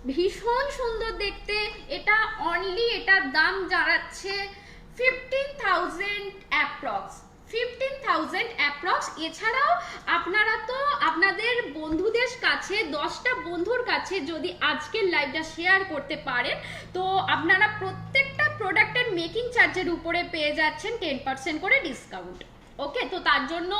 ভীষণ সুন্দর দেখতে এটা। অনলি এটার দাম দাঁড়াচ্ছে 15,000 অ্যাপ্রক্স 15,000 অ্যাপ্রক্স। এছাড়াও আপনারা তো আপনাদের বন্ধুদের কাছে 10টা বন্ধুর কাছে যদি আজকের লাইভটা শেয়ার করতে পারেন তো আপনারা প্রত্যেকটা প্রোডাক্টের মেকিং চার্জের উপরে পেয়ে যাচ্ছেন 10% করে ডিসকাউন্ট। ওকে, তো তার জন্য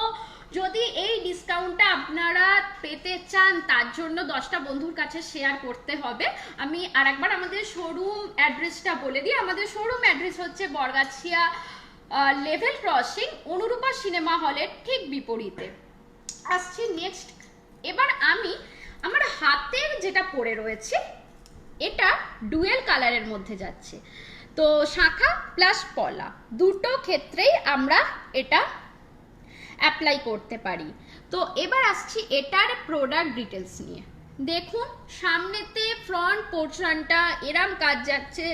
যদি এই ডিসকাউন্টটা আপনারা পেতে চান তার জন্য 10টা বন্ধুর কাছে শেয়ার করতে হবে। আমি আরেকবার আমাদের শোরুম অ্যাড্রেসটা বলে দিই। আমাদের শোরুম অ্যাড্রেস হচ্ছে Bargachhia level crossing, Anurupa cinema হলের ঠিক বিপরীতে। আসছি নেক্সট। এবার আমি আমার হাতের যেটা পরে রয়েছে এটা ডুয়েল কালারের মধ্যে যাচ্ছে, তো শাখা প্লাস পলা দুটো ক্ষেত্রেই আমরা এটা অ্যাপ্লাই করতে পারি। তো এবার আসছি এটার প্রোডাক্ট ডিটেলস নিয়ে। দেখুন সামনেতে ফ্রন্ট পোর্শনটা এরম কাজ যাচ্ছে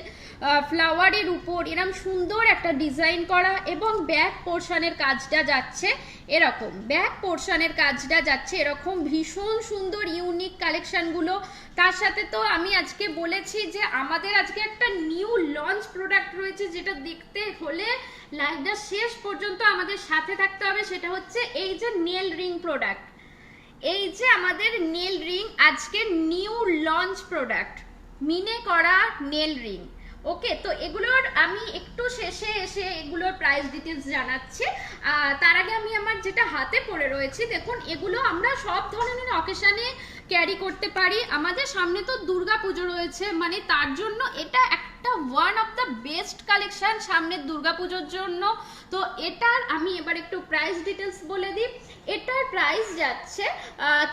ফ্লাওয়ারের উপর, এরম সুন্দর একটা ডিজাইন করা, এবং ব্যাক পোর্শনের কাজটা যাচ্ছে এরকম। ব্যাক পোর্শনের কাজটা যাচ্ছে এরকম। ভীষণ সুন্দর ইউনিক কালেকশনগুলো। তার সাথে তো আমি আজকে বলেছি যে আমাদের আজকে একটা নিউ লঞ্চ প্রোডাক্ট রয়েছে, যেটা দেখতে হলে লাইভটা শেষ পর্যন্ত আমাদের সাথে থাকতে হবে। সেটা হচ্ছে এই যে নেল রিং প্রোডাক্ট। এই যে আমাদের নেল রিং আজকে নিউ লঞ্চ প্রোডাক্ট, মিনে করা নেল রিং। ওকে, তো এগুলোর আমি একটু শেষে এসে এগুলোর প্রাইস ডিটেলস জানাচ্ছি। তার আগে আমি আমার যেটা হাতে পড়ে রয়েছে দেখুন, এগুলো আমরা সব ধরনের অকেশনে ক্যারি করতে পারি। আমাদের সামনে তো দুর্গা পুজো রয়েছে, মানে তার জন্য এটা একটা one of the best collection সামনের দুর্গা পুজোর জন্য। তো এটার আমি এবার একটু প্রাইস ডিটেলস বলে দিই। এটার প্রাইস যাচ্ছে,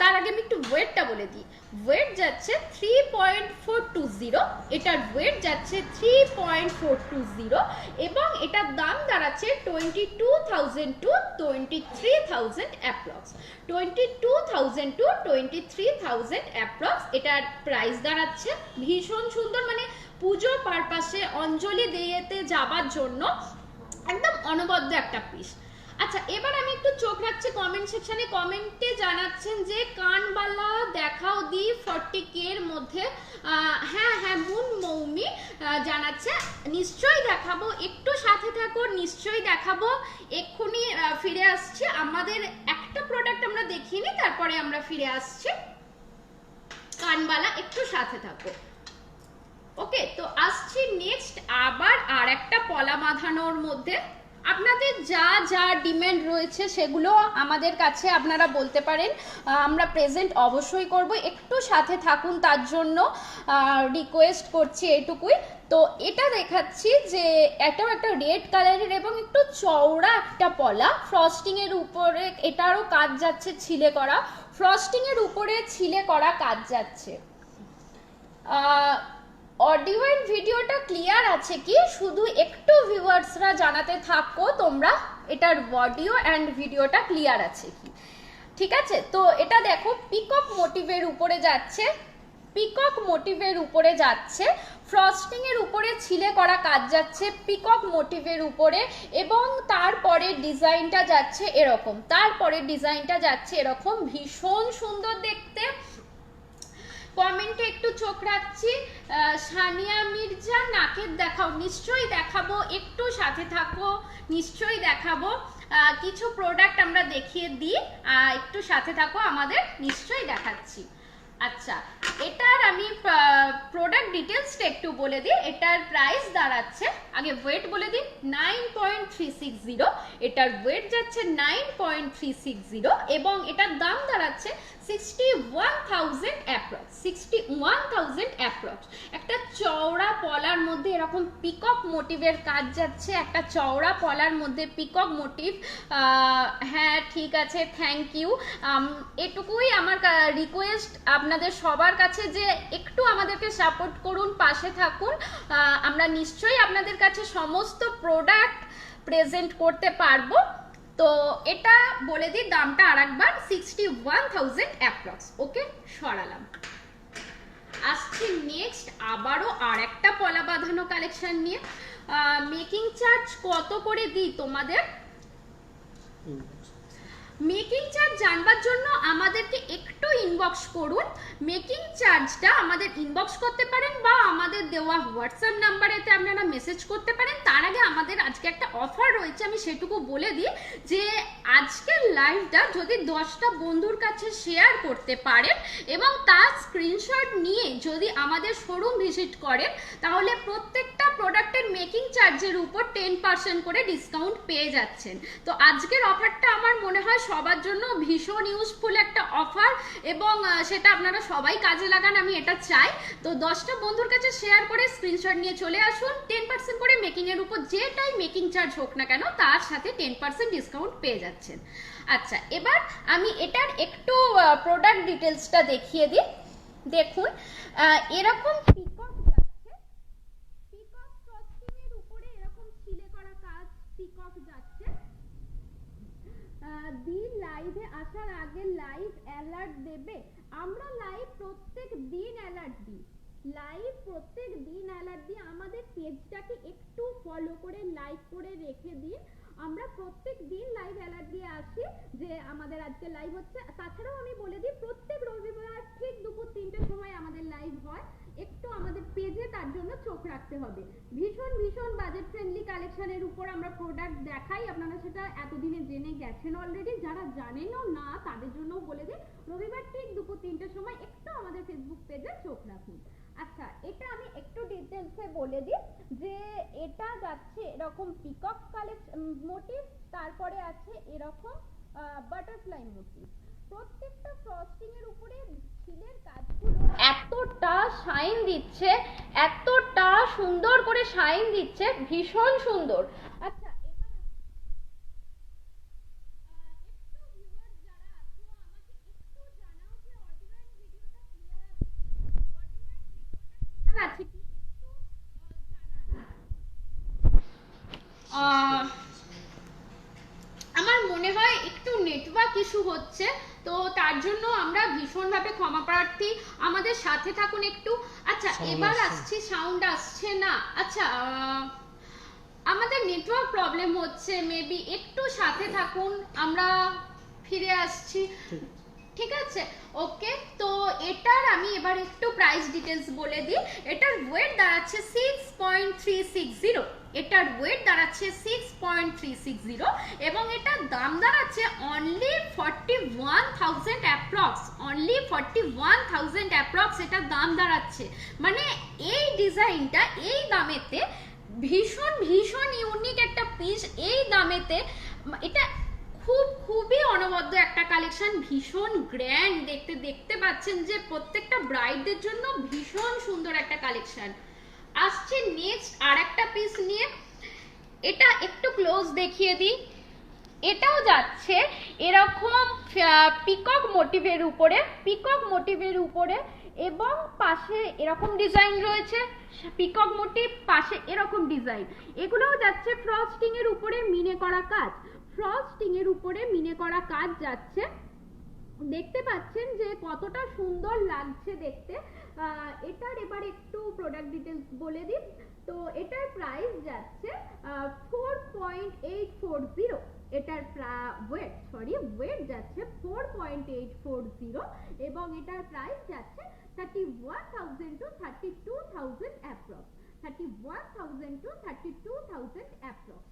তার আগে আমি একটু ওয়েটটা বলে দিই। ওয়েট যাচ্ছে 3.420, এটার ওয়েট যাচ্ছে 3.420 এবং এটার দাম দাঁড়াচ্ছে 22,000 to 23,000 অ্যাপ্রক্স। 22,000 to 23,000 অ্যাপ্রক্স এটার প্রাইস দাঁড়াচ্ছে। ভীষণ সুন্দর, মানে পুজো পারপাসে অঞ্জলি দিয়েতে যাবার জন্য একদম অনবদ্য একটা পিস। আচ্ছা, এবার আমি একটু চোখ রাখছি কমেন্ট সেকশনে। কমেন্টে জানাচ্ছেন যে কানবালা দেখাও দি 40K এর মধ্যে। হ্যাঁ হ্যাঁ, মুন মৌমি জানাচ্ছে নিশ্চয়ই দেখাবো, একটু সাথে থাকো, নিশ্চয়ই দেখাবো। এক্ষুনি ফিরে আসছি। আমাদের একটা প্রোডাক্ট আমরা দেখিয়ে নিই, তারপরে আমরা ফিরে আসছি। কানবালা, একটু সাথে থাকো। ওকে, তো আসছি নেক্সট আবার আর একটা পলা বাঁধানোর মধ্যে। আপনাদের যা যা ডিমান্ড রয়েছে সেগুলো আমাদের কাছে আপনারা বলতে পারেন, আমরা প্রেজেন্ট অবশ্যই করব। একটু সাথে থাকুন, তার জন্য রিকোয়েস্ট করছি এটুকুই। তো এটা দেখাচ্ছি যে এটাও একটা রেড কালারের এবং একটু চওড়া একটা পলা, ফ্রস্টিং এর উপরে এটারও কাজ যাচ্ছে ছিলে করা, ফ্রস্টিং এর উপরে ছিলে করা কাজ যাচ্ছে। অডিও এন্ড ভিডিওটা ক্লিয়ার আছে কি শুধু একটু ভিউয়ার্সরা জানাতে থাকো তোমরা এটার অডিও এন্ড ভিডিওটা ক্লিয়ার আছে কি। ঠিক আছে, তো এটা দেখো পিকক মোটিভের উপরে যাচ্ছে, পিকক মোটিভের উপরে যাচ্ছে, ফ্রস্টিং এর উপরে ছিলে করা কাজ যাচ্ছে পিকক মোটিভের উপরে, এবং তারপরে ডিজাইনটা যাচ্ছে এরকম, তারপরে ডিজাইনটা যাচ্ছে এরকম। ভীষণ সুন্দর দেখতে। কমেন্টে একটু চোখ রাখছি। সানিয়া মির্জা নাকের দেখাও, নিশ্চয়ই দেখাবো, একটু সাথে থাকো, নিশ্চয়ই দেখাবো। কিছু প্রোডাক্ট আমরা দেখিয়ে দিই, একটু সাথে থাকো, আমাদের নিশ্চয়ই দেখাচ্ছি। আচ্ছা, এটার আমি প্রোডাক্ট ডিটেলসটা একটু বলে দিই। এটার প্রাইস দাঁড়াচ্ছে, আগে ওয়েট বলে দিই, 9.360। এটার ওয়েট যাচ্ছে 9.360 এবং এটার দাম দাঁড়াচ্ছে 61,000 অ্যাপ্রক্স, 61,000 অ্যাপ্রক্স। একটা চওড়া পলার মধ্যে এরকম পিকক মোটিভের কাজ যাচ্ছে, একটা চওড়া পলার মধ্যে পিকক মোটিভ। হ্যাঁ ঠিক আছে, থ্যাংক ইউ। এটুকুই আমার রিকোয়েস্ট আপনাদের আপনাদের সবার কাছে যে একটু আমাদেরকে সাপোর্ট করুন, পাশে থাকুন। আমরা নিশ্চয়ই আপনাদের কাছে সমস্ত প্রোডাক্ট প্রেজেন্ট করতে পারবো। তো এটা বলে দিই দামটা আরেকবার, 61,000 অ্যাপ্রক্স। ওকে, সরালাম। আসছি নেক্সট আবারও আর একটা পলা বাঁধানো কালেকশন নিয়ে। মেকিং চার্জ কত করে দিই তোমাদের? মেকিং চার্জ জানবার জন্য আমাদেরকে একটু ইনবক্স করুন। মেকিং চার্জটা আমাদের ইনবক্স করতে পারেন বা আমাদের দেওয়া হোয়াটসঅ্যাপ নাম্বারেতে আপনারা মেসেজ করতে পারেন। তার আগে আমাদের আজকে একটা অফার রয়েছে, আমি সেটুকু বলে দিই যে আজকের লাইভটা যদি 10টা বন্ধুর কাছে শেয়ার করতে পারেন এবং তার স্ক্রিনশট নিয়ে যদি আমাদের শোরুম ভিজিট করেন, তাহলে প্রত্যেকটা প্রোডাক্টের মেকিং চার্জের উপর 10% করে ডিসকাউন্ট পেয়ে যাচ্ছেন। তো আজকের অফারটা আমার মনে হয় সবার জন্য ভীষণ ইউজফুল একটা অফার, এবং সেটা আপনারা সবাই কাজে লাগান, আমি এটা চাই। তো 10টা বন্ধুর কাছে শেয়ার করে স্ক্রিনশট নিয়ে চলে আসুন। 10% করে মেকিং এর উপর যেটাই মেকিং চার্জ হোক না কেন তার সাথে 10% ডিসকাউন্ট পেয়ে যাচ্ছেন। আচ্ছা, এবার আমি এটার একটু প্রোডাক্ট ডিটেলসটা দেখিয়ে দিই। দেখুন, এরকম পিকক যাচ্ছে, পিকক ফ্রস্টিং এর উপরে এরকম ছিলে করা কাজ পিকক যাচ্ছে। দিন লাইভে আসার আগে লাইভ অ্যালার্ট দেবে। আমরা লাইভ প্রত্যেক দিন অ্যালার্ট দিই, আমাদের পেজটাকে একটু ফলো করে লাইক করে রেখে দিন। আমরা প্রত্যেক দিন লাইভ অ্যালার্ট দিয়ে আসি যে আমাদের আজকে লাইভ হচ্ছে। তাছাড়াও আমি বলে দিই প্রত্যেক রবিবার ঠিক দুপুর 3টের সময় আমাদের লাইভ হয়। একটু আমাদের পেজে তার জন্য চোখ রাখতে হবে। ভীষণ বাজেট ফ্রেন্ডলি কালেকশনের উপর আমরা প্রোডাক্ট দেখাই, আপনারা সেটা এতদিনে জেনে গেছেন অলরেডি। যারা জানেনও না তাদের জন্য বলে দিই, রবিবার ঠিক দুপুর 3টের সময় একটু আমাদের ফেসবুক পেজে চোখ রাখুন। আচ্ছা, এটা আমি একটু ডিটেলসে বলে দিই যে এটা যাচ্ছে এরকম পিকক কালেকশন মোটিভ, তারপরে আছে এরকম বাটারফ্লাই মোটিভ। প্রত্যেকটা ফ্রস্টিং এর উপরে ছিলের কাজগুলো এতটা শাইন দিচ্ছে, এতটা সুন্দর করে শাইন দিচ্ছে, ভীষণ সুন্দর। আচ্ছা, আমার মনে হয় একটু নেটওয়ার্ক ইস্যু হচ্ছে, তো তার জন্য আমরা ভীষণভাবে ক্ষমা প্রার্থী, আমাদের সাথে থাকুন একটু। আচ্ছা, এবার আসছি, সাউন্ড আসছে না। আচ্ছা, আমাদের নেটওয়ার্ক প্রবলেম হচ্ছে, মেবি একটু সাথে থাকুন, আমরা ফিরে আসছি। ঠিক আছে, ওকে। তো এটার আমি এবার একটু প্রাইস ডিটেলস বলে দিই। এটার ওয়েট দাঁড়াচ্ছে 6.360, এটার ওয়েট দাঁড়াচ্ছে 6.360 এবং এটার দাম দাঁড়াচ্ছে অনলি 41,000 অ্যাপ্রক্স, অনলি 41,000 অ্যাপ্রক্স এটার দাম দাঁড়াচ্ছে। মানে এই ডিজাইনটা এই দামেতে ভীষণ ইউনিক একটা পিস, এই দামেতে এটা খুবই অনবদ্য একটা কালেকশন, ভীষণ গ্র্যান্ড দেখতে পাচ্ছেন যে প্রত্যেকটা ব্রাইডদের জন্য ভীষণ সুন্দর একটা কালেকশন। আসছে নেক্সট আর একটা পিস নিয়ে, এটা একটু ক্লোজ দেখিয়ে দিই। এটাও যাচ্ছে এরকম পিকক মোটিভের উপরে, এবং পাশে এরকম ডিজাইন রয়েছে, পিকক মোটিভ পাশে এরকম ডিজাইন। এগুলোও যাচ্ছে ফ্রস্টিং এর উপরে মিনে করা কাজ, যাচ্ছে। দেখতে পাচ্ছেন যে কতটা সুন্দর লাগছে দেখতে। এটার এবার একটু প্রোডাক্ট ডিটেলস বলে দিই। তো এটার প্রাইস যাচ্ছে 4.840, এটার ওয়েট যাচ্ছে 4.840 এবং এটার প্রাইস যাচ্ছে 31,000 to 32,000 অ্যাপ্রক্স, 31,000 to 32,000 অ্যাপ্রক্স।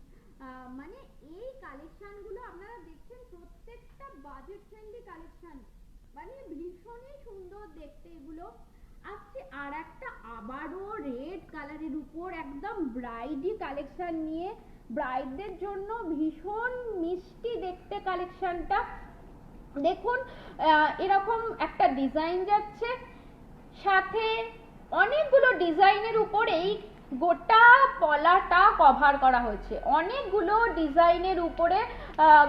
মানে এই কালেকশন গুলো আপনারা দেখছেন প্রত্যেকটা বাজেট ফ্রেন্ডলি কালেকশন, মানে ভীষণই সুন্দর দেখতে এগুলো। আসছে আর একটা আবারও রেড কালারের উপর একদম ব্রাইডি কালেকশন নিয়ে, ব্রাইডদের জন্য ভীষণ মিষ্টি দেখতে কালেকশনটা। দেখুন, এরকম একটা ডিজাইন যাচ্ছে, সাথে অনেকগুলো ডিজাইনের উপরেই গোটা পলাটা কভার করা হয়েছে, অনেকগুলো ডিজাইনের উপরে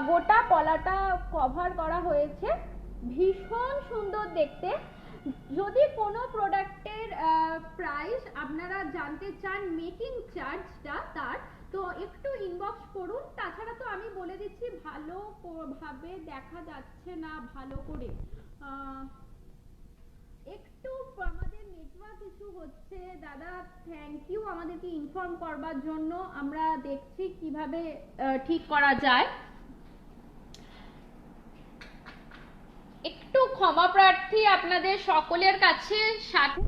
গোটা পলাটা কভার করা হয়েছে, ভীষণ সুন্দর দেখতে। যদি কোনো প্রোডাক্টের প্রাইস আপনারা জানতে চান মেকিং চার্জটা তার, তো একটু ইনবক্স করুন। তাছাড়া তো আমি বলে দিচ্ছি ভালো ভাবে দেখা যাচ্ছে না ভালো করে, একটু আমাদের নেটওয়ার্ক ইস্যু হচ্ছে দাদা। থ্যাংক ইউ আমাদেরকে ইনফর্ম করবার জন্য, আমরা দেখছি কিভাবে ঠিক করা যায়। একটু ক্ষমা প্রার্থী আপনাদের সকলের কাছে। সাথে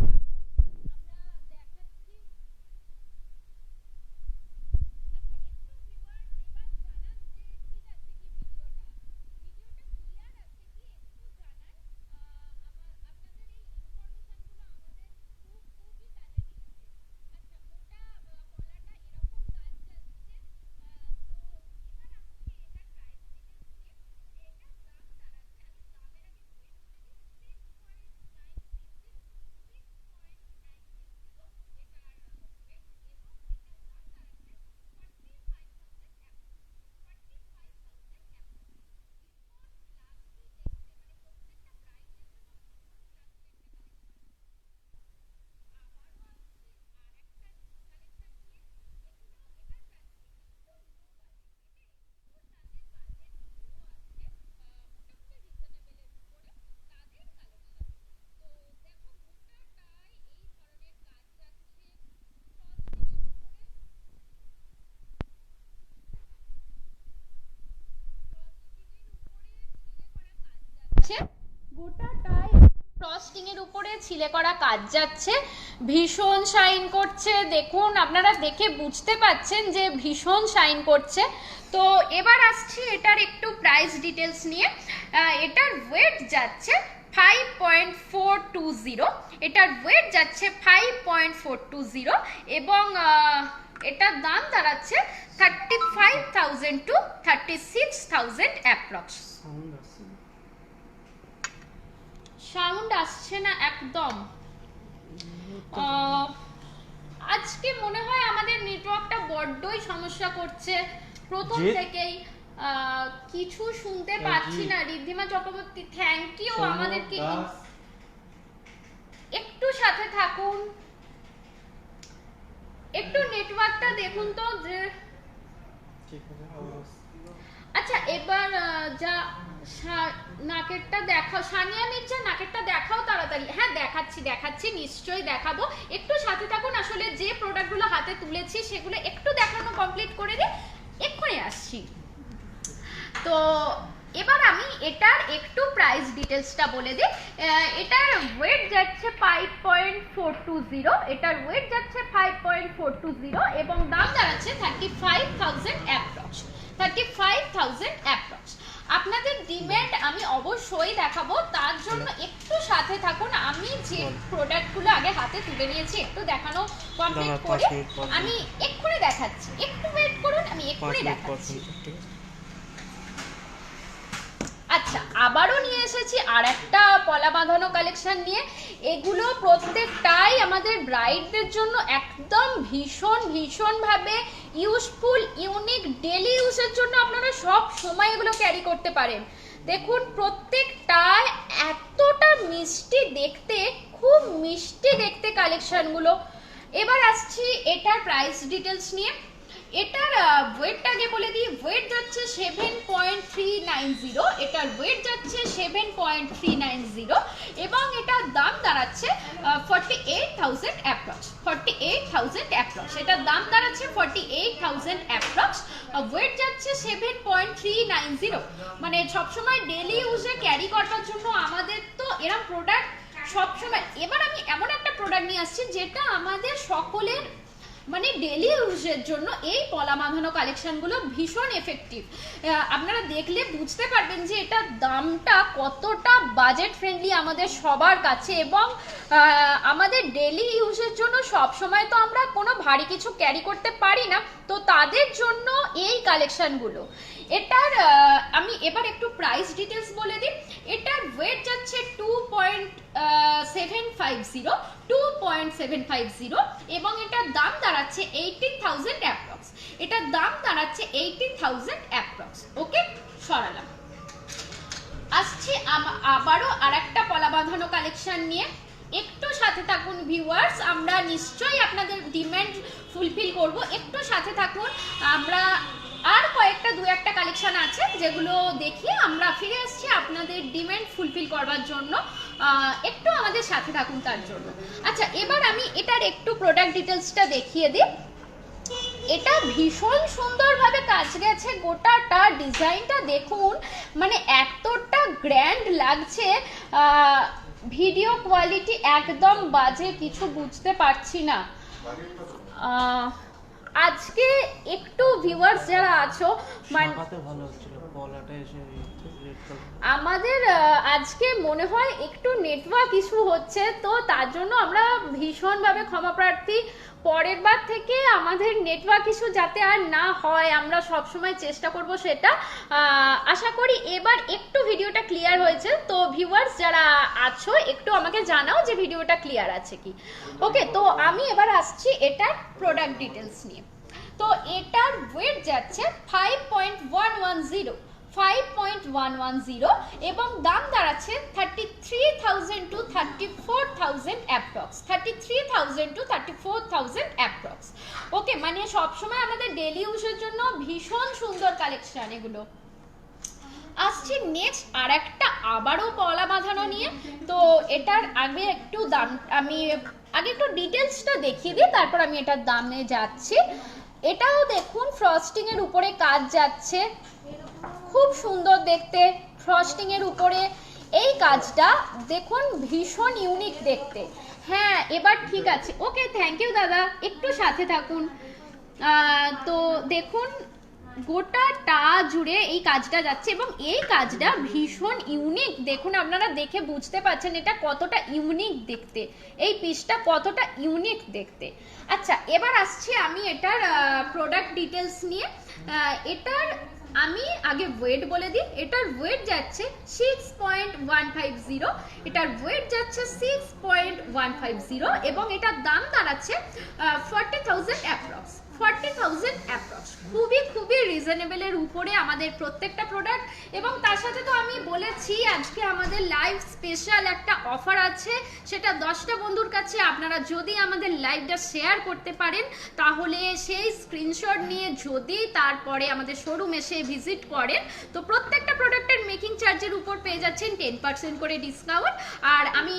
গোটাটাই ফ্রস্টিং এর উপরে ছিলে করা কাজ যাচ্ছে, ভীষণ শাইন করছে। দেখুন আপনারা দেখে বুঝতে পাচ্ছেন যে ভীষণ শাইন করছে। তো এবার আসছি এটার একটু প্রাইস ডিটেলস নিয়ে। এটার ওয়েট যাচ্ছে 5.420, এটার ওয়েট যাচ্ছে 5.420 এবং এটার দাম দাঁড়াচ্ছে 35,000 to 36,000 অ্যাপ্রক্স। সাউন্ড আসছে না একদম। আজকে মনে হয় আমাদের নেটওয়ার্কটা বড্ডই সমস্যা করছে প্রথম থেকেই। কিছু শুনতে পাচ্ছি না। ঋদ্ধিমা চক্রবর্তী থ্যাংক ইউ আমাদেরকে। একটু সাথে থাকুন, একটু নেটওয়ার্কটা দেখুন তো যে। আচ্ছা এবার যা নাকেরটা দেখাও, সানিয়া মির্জা নাকেরটা দেখাও তাড়াতাড়ি। হ্যাঁ দেখাচ্ছি নিশ্চয়ই দেখাবো, একটু সাথে থাকুন। আসলে যে প্রোডাক্টগুলো হাতে তুলেছি সেগুলো একটু দেখানো কমপ্লিট করে দিই, এক্ষুনি আসছি। তো এবার আমি এটার একটু প্রাইস ডিটেলসটা বলে দিই। এটার ওয়েট যাচ্ছে 5.420, এটার ওয়েট যাচ্ছে 5.420 এবং দাম দাঁড়াচ্ছে 35,000 অ্যাপ্রক্স, 35,000 অ্যাপ্রক্স। আপনাদের ডিমান্ড আমি অবশ্যই দেখাবো, তার জন্য একটু সাথে থাকুন। আমি যে প্রোডাক্টগুলো আগে হাতে তুলে নিয়েছি একটু দেখানো কমপ্লিট করে আমি এক্ষুনি দেখাচ্ছি, একটু ওয়েট করুন, আমি এক্ষুনি দেখাচ্ছি। আচ্ছা আবারও নিয়ে এসেছি আর একটা পলা বাঁধানো কালেকশন নিয়ে। এগুলো প্রত্যেকটাই আমাদের ব্রাইডদের জন্য একদম ভীষণ ভাবে ইউজফুল, ইউনিক, ডেলি ইউজের জন্য আপনারা সব সময় এগুলো ক্যারি করতে পারেন। দেখুন প্রত্যেকটা এতটা মিষ্টি দেখতে, খুব মিষ্টি দেখতে কালেকশনগুলো। এবার আসছি এটার প্রাইস ডিটেলস নিয়ে। এটার ওয়েটটা আগে বলে দিই। ওয়েট যাচ্ছে 7.390, এটার ওয়েট যাচ্ছে 7.390 এবং এটার দাম দাঁড়াচ্ছে 48,000 অ্যাপ্রক্স, 48,000 অ্যাপ্রক্স। এটার দাম দাঁড়াচ্ছে 48,000 অ্যাপ্রক্স। ওয়েট যাচ্ছে 7.390, মানে সবসময় ডেলি ইউজে ক্যারি করার জন্য আমাদের তো এরকম প্রোডাক্ট সবসময়। এবার আমি এমন একটা প্রোডাক্ট নিয়ে আসছি যেটা আমাদের সকলের মানে ডেলি ইউজের জন্য এই পলা বাঁধানো কালেকশনগুলো ভীষণ এফেক্টিভ। আপনারা দেখলে বুঝতে পারবেন যে এটার দামটা কতটা বাজেট ফ্রেন্ডলি আমাদের সবার কাছে এবং আমাদের ডেলি ইউজের জন্য সব সময় তো আমরা কোনো ভারী কিছু ক্যারি করতে পারি না, তো তাদের জন্য এই কালেকশনগুলো। এটার আমি এবার একটু প্রাইস ডিটেলস বলে দিই। এটার ওয়েট যাচ্ছে 2.750 এবং এটার দাম দাঁড়াচ্ছে 18,000 অ্যাপ্রক্স, এটার দাম দাঁড়াচ্ছে 18,000 অ্যাপ্রক্স। ওকে সরালাম। আসছি আবারও আরেকটা পলা বাঁধানো কালেকশন নিয়ে। একটু সাথে থাকুন ভিউয়ার্স, আমরা নিশ্চয়ই আপনাদের ডিমান্ড ফুলফিল করব, একটু সাথে থাকুন। আমরা আর কয়েকটা দু একটা কালেকশন আছে যেগুলো দেখিয়ে আমরা ফিরে এসেছি আপনাদের ডিমান্ড ফুলফিল করবার জন্য। একটু আমাদের সাথে থাকুন তার জন্য। আচ্ছা, এবার আমি এটার একটু প্রোডাক্ট ডিটেলসটা দেখিয়ে দিই। এটা ভীষণ সুন্দরভাবে কাজ গেছে, গোটাটা ডিজাইনটা দেখুন, মানে এতটা গ্র্যান্ড লাগছে। ভিডিও কোয়ালিটি একদম বাজে, কিছু বুঝতে পারছি না। আজকে একটু ভিউয়ার্স যারা আছো মানে ভালো হচ্ছিল, পলাটা এসে রেড কালার। আমাদের আজকে মনে হয় একটু নেটওয়ার্ক ইস্যু হচ্ছে, তো তার জন্য আমরা ভীষণভাবে ক্ষমা প্রার্থী। পরের বার থেকে আমাদের নেটওয়ার্ক ইস্যু যাতে আর না হয় আমরা সব সময় চেষ্টা করব সেটা। আশা করি এবার একটু ভিডিওটা ক্লিয়ার হয়েছে। তো ভিউয়ার্স যারা আছো একটু আমাকে জানাও যে ভিডিওটা ক্লিয়ার আছে কি। ওকে, তো আমি এবার আসছি এটার প্রোডাক্ট ডিটেলস নিয়ে। তো এটার ওয়েট যাচ্ছে 5.110 এবং দাম দাঁড়াচ্ছে 33,000 to 34,000 অ্যাপ্রক্স, 33,000 to 34,000 অ্যাপ্রক্স। ওকে, মানে সবসময় আমাদের ডেলি ইউজের জন্য ভীষণ সুন্দর কালেকশন এগুলো। আসছি নেক্সট আর একটা আবারও পলা বাঁধানো নিয়ে। তো এটার আগে একটু দাম আমি আগে একটু ডিটেলসটা দেখিয়ে দিই, তারপর আমি এটার দামে যাচ্ছি। এটাও দেখুন ফ্রস্টিং এর উপরে কাজ যাচ্ছে, খুব সুন্দর দেখতে ফ্রস্টিং এর উপরে এই কাজটা দেখুন, ভীষণ ইউনিক দেখতে। হ্যাঁ, এবার ঠিক আছে। ওকে, থ্যাংক ইউ দাদা, একটু সাথে থাকুন। তো দেখুন গোটাটা জুড়ে এই কাজটা যাচ্ছে এবং এই কাজটা ভীষণ ইউনিক। দেখুন, আপনারা দেখে বুঝতে পারছেন এটা কতটা ইউনিক দেখতে, এই পিসটা কতটা ইউনিক দেখতে। আচ্ছা, এবার আসছি আমি এটার প্রোডাক্ট ডিটেলস নিয়ে। এটার আমি আগে ওয়েট বলে দিই। এটার ওয়েট যাচ্ছে 6.150, এটার ওয়েট যাচ্ছে 6.150 এবং এটার দাম দাঁড়াচ্ছে 40,000 অ্যাপ্রক্স, 40,000 অ্যাপ্রক্স। খুবই খুবই রিজনেবলের উপরে আমাদের প্রত্যেকটা প্রোডাক্ট। এবং তার সাথে তো আমি বলেছি আজকে আমাদের লাইভ স্পেশাল একটা অফার আছে, সেটা 10টা বন্ধুর কাছে আপনারা যদি আমাদের লাইভটা শেয়ার করতে পারেন তাহলে সেই স্ক্রিনশট নিয়ে যদি তারপরে আমাদের শোরুম এসে ভিজিট করেন তো প্রত্যেকটা প্রোডাক্টের মেকিং চার্জের উপর পেয়ে যাচ্ছেন 10% করে ডিসকাউন্ট। আর আমি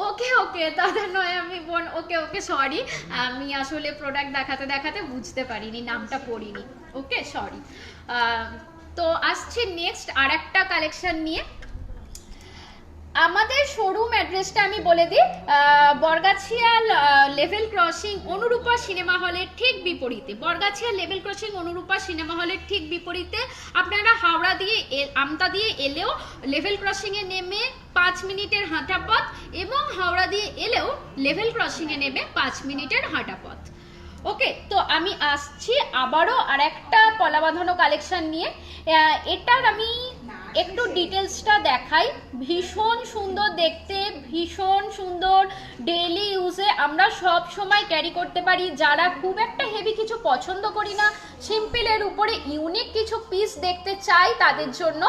ওকে ওকে দাদা নয় আমি বোন, ওকে ওকে সরি, আমি আসলে প্রোডাক্ট দেখাতে দেখাতে বুঝতে পারিনি, নামটা পড়িনি। ওকে সরি। তো আসছে নেক্সট আর একটা কালেকশন নিয়ে। আমাদের শোরুম অ্যাড্রেসটা আমি বলে দিই, Bargachhia level crossing Anurupa cinema হলের ঠিক বিপরীতে, Bargachhia level crossing Anurupa cinema হলের ঠিক বিপরীতে। আপনারা হাওড়া দিয়ে আমতা দিয়ে এলেও লেভেল ক্রসিংয়ে নেমে 5 মিনিটের হাঁটা পথ এবং হাওড়া দিয়ে এলেও লেভেল ক্রসিংয়ে নেমে 5 মিনিটের হাঁটা পথ। ওকে, তো আমি আসছি আবারও আর একটা পলা বাঁধানো কালেকশন নিয়ে। এটার আমি একটু ডিটেলসটা দেখাই। ভীষণ সুন্দর দেখতে, ভীষণ সুন্দর, ডেইলি ইউজে আমরা সব সময় ক্যারি করতে পারি। যারা খুব একটা হেভি কিছু পছন্দ করি না, সিম্পলের উপরে ইউনিক কিছু পিস দেখতে চাই তাদের জন্য।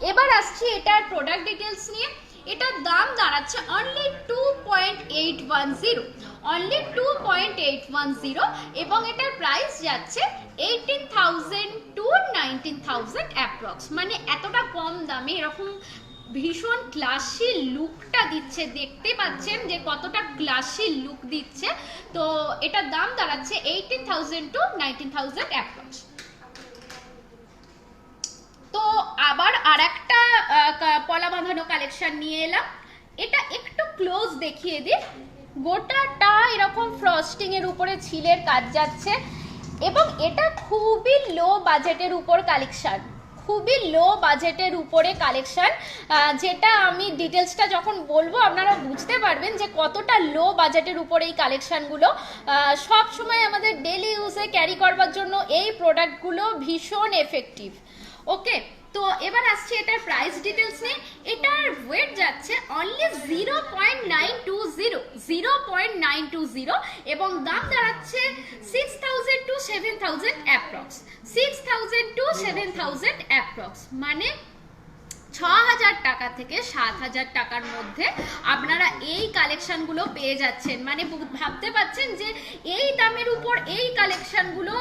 এবার আসছি এটার প্রোডাক্ট ডিটেলস নিয়ে। এটার দাম দাঁড়াচ্ছে অনলি 2.810, অনলি 2.810 এবং এটার প্রাইস যাচ্ছে 18,000 to 19,000 অ্যাপ্রক্স। মানে এতটা কম দামে এরকম ভীষণ ক্লাসি লুকটা দিচ্ছে, দেখতে পাচ্ছেন যে কতটা ক্লাসি লুক দিচ্ছে। তো এটার দাম দাঁড়াচ্ছে 18,000 to 19,000 অ্যাপ্রক্স। তো আবার আর একটা পলা বাঁধানো কালেকশন নিয়ে এলাম। এটা একটু ক্লোজ দেখিয়ে দিই। গোটাটা এরকম ফ্রস্টিং এর উপরে ছিলের কাজ যাচ্ছে এবং এটা খুবই লো বাজেটের উপর কালেকশন, খুবই লো বাজেটের উপরে কালেকশন। যেটা আমি ডিটেলসটা যখন বলবো আপনারা বুঝতে পারবেন যে কতটা লো বাজেটের উপরে এই কালেকশনগুলো। সব সময় আমাদের ডেলি ইউজে ক্যারি করবার জন্য এই প্রোডাক্টগুলো ভীষণ এফেক্টিভ। ওকে, তো এবার আসছে এটার প্রাইস ডিটেলস নিয়ে। এটার ওয়েট যাচ্ছে অনলি 0.920 এবং দাম দাঁড়াচ্ছে 6000 টু 7000 অ্যাপ্রক্স, 6000 টু 7000 অ্যাপ্রক্স, মানে 6000 টাকা থেকে 7000 টাকার মধ্যে আপনারা এই কালেকশনগুলো পেয়ে যাচ্ছেন। মানে ভাবতে পাচ্ছেন যে এই দামের উপর এই কালেকশনগুলো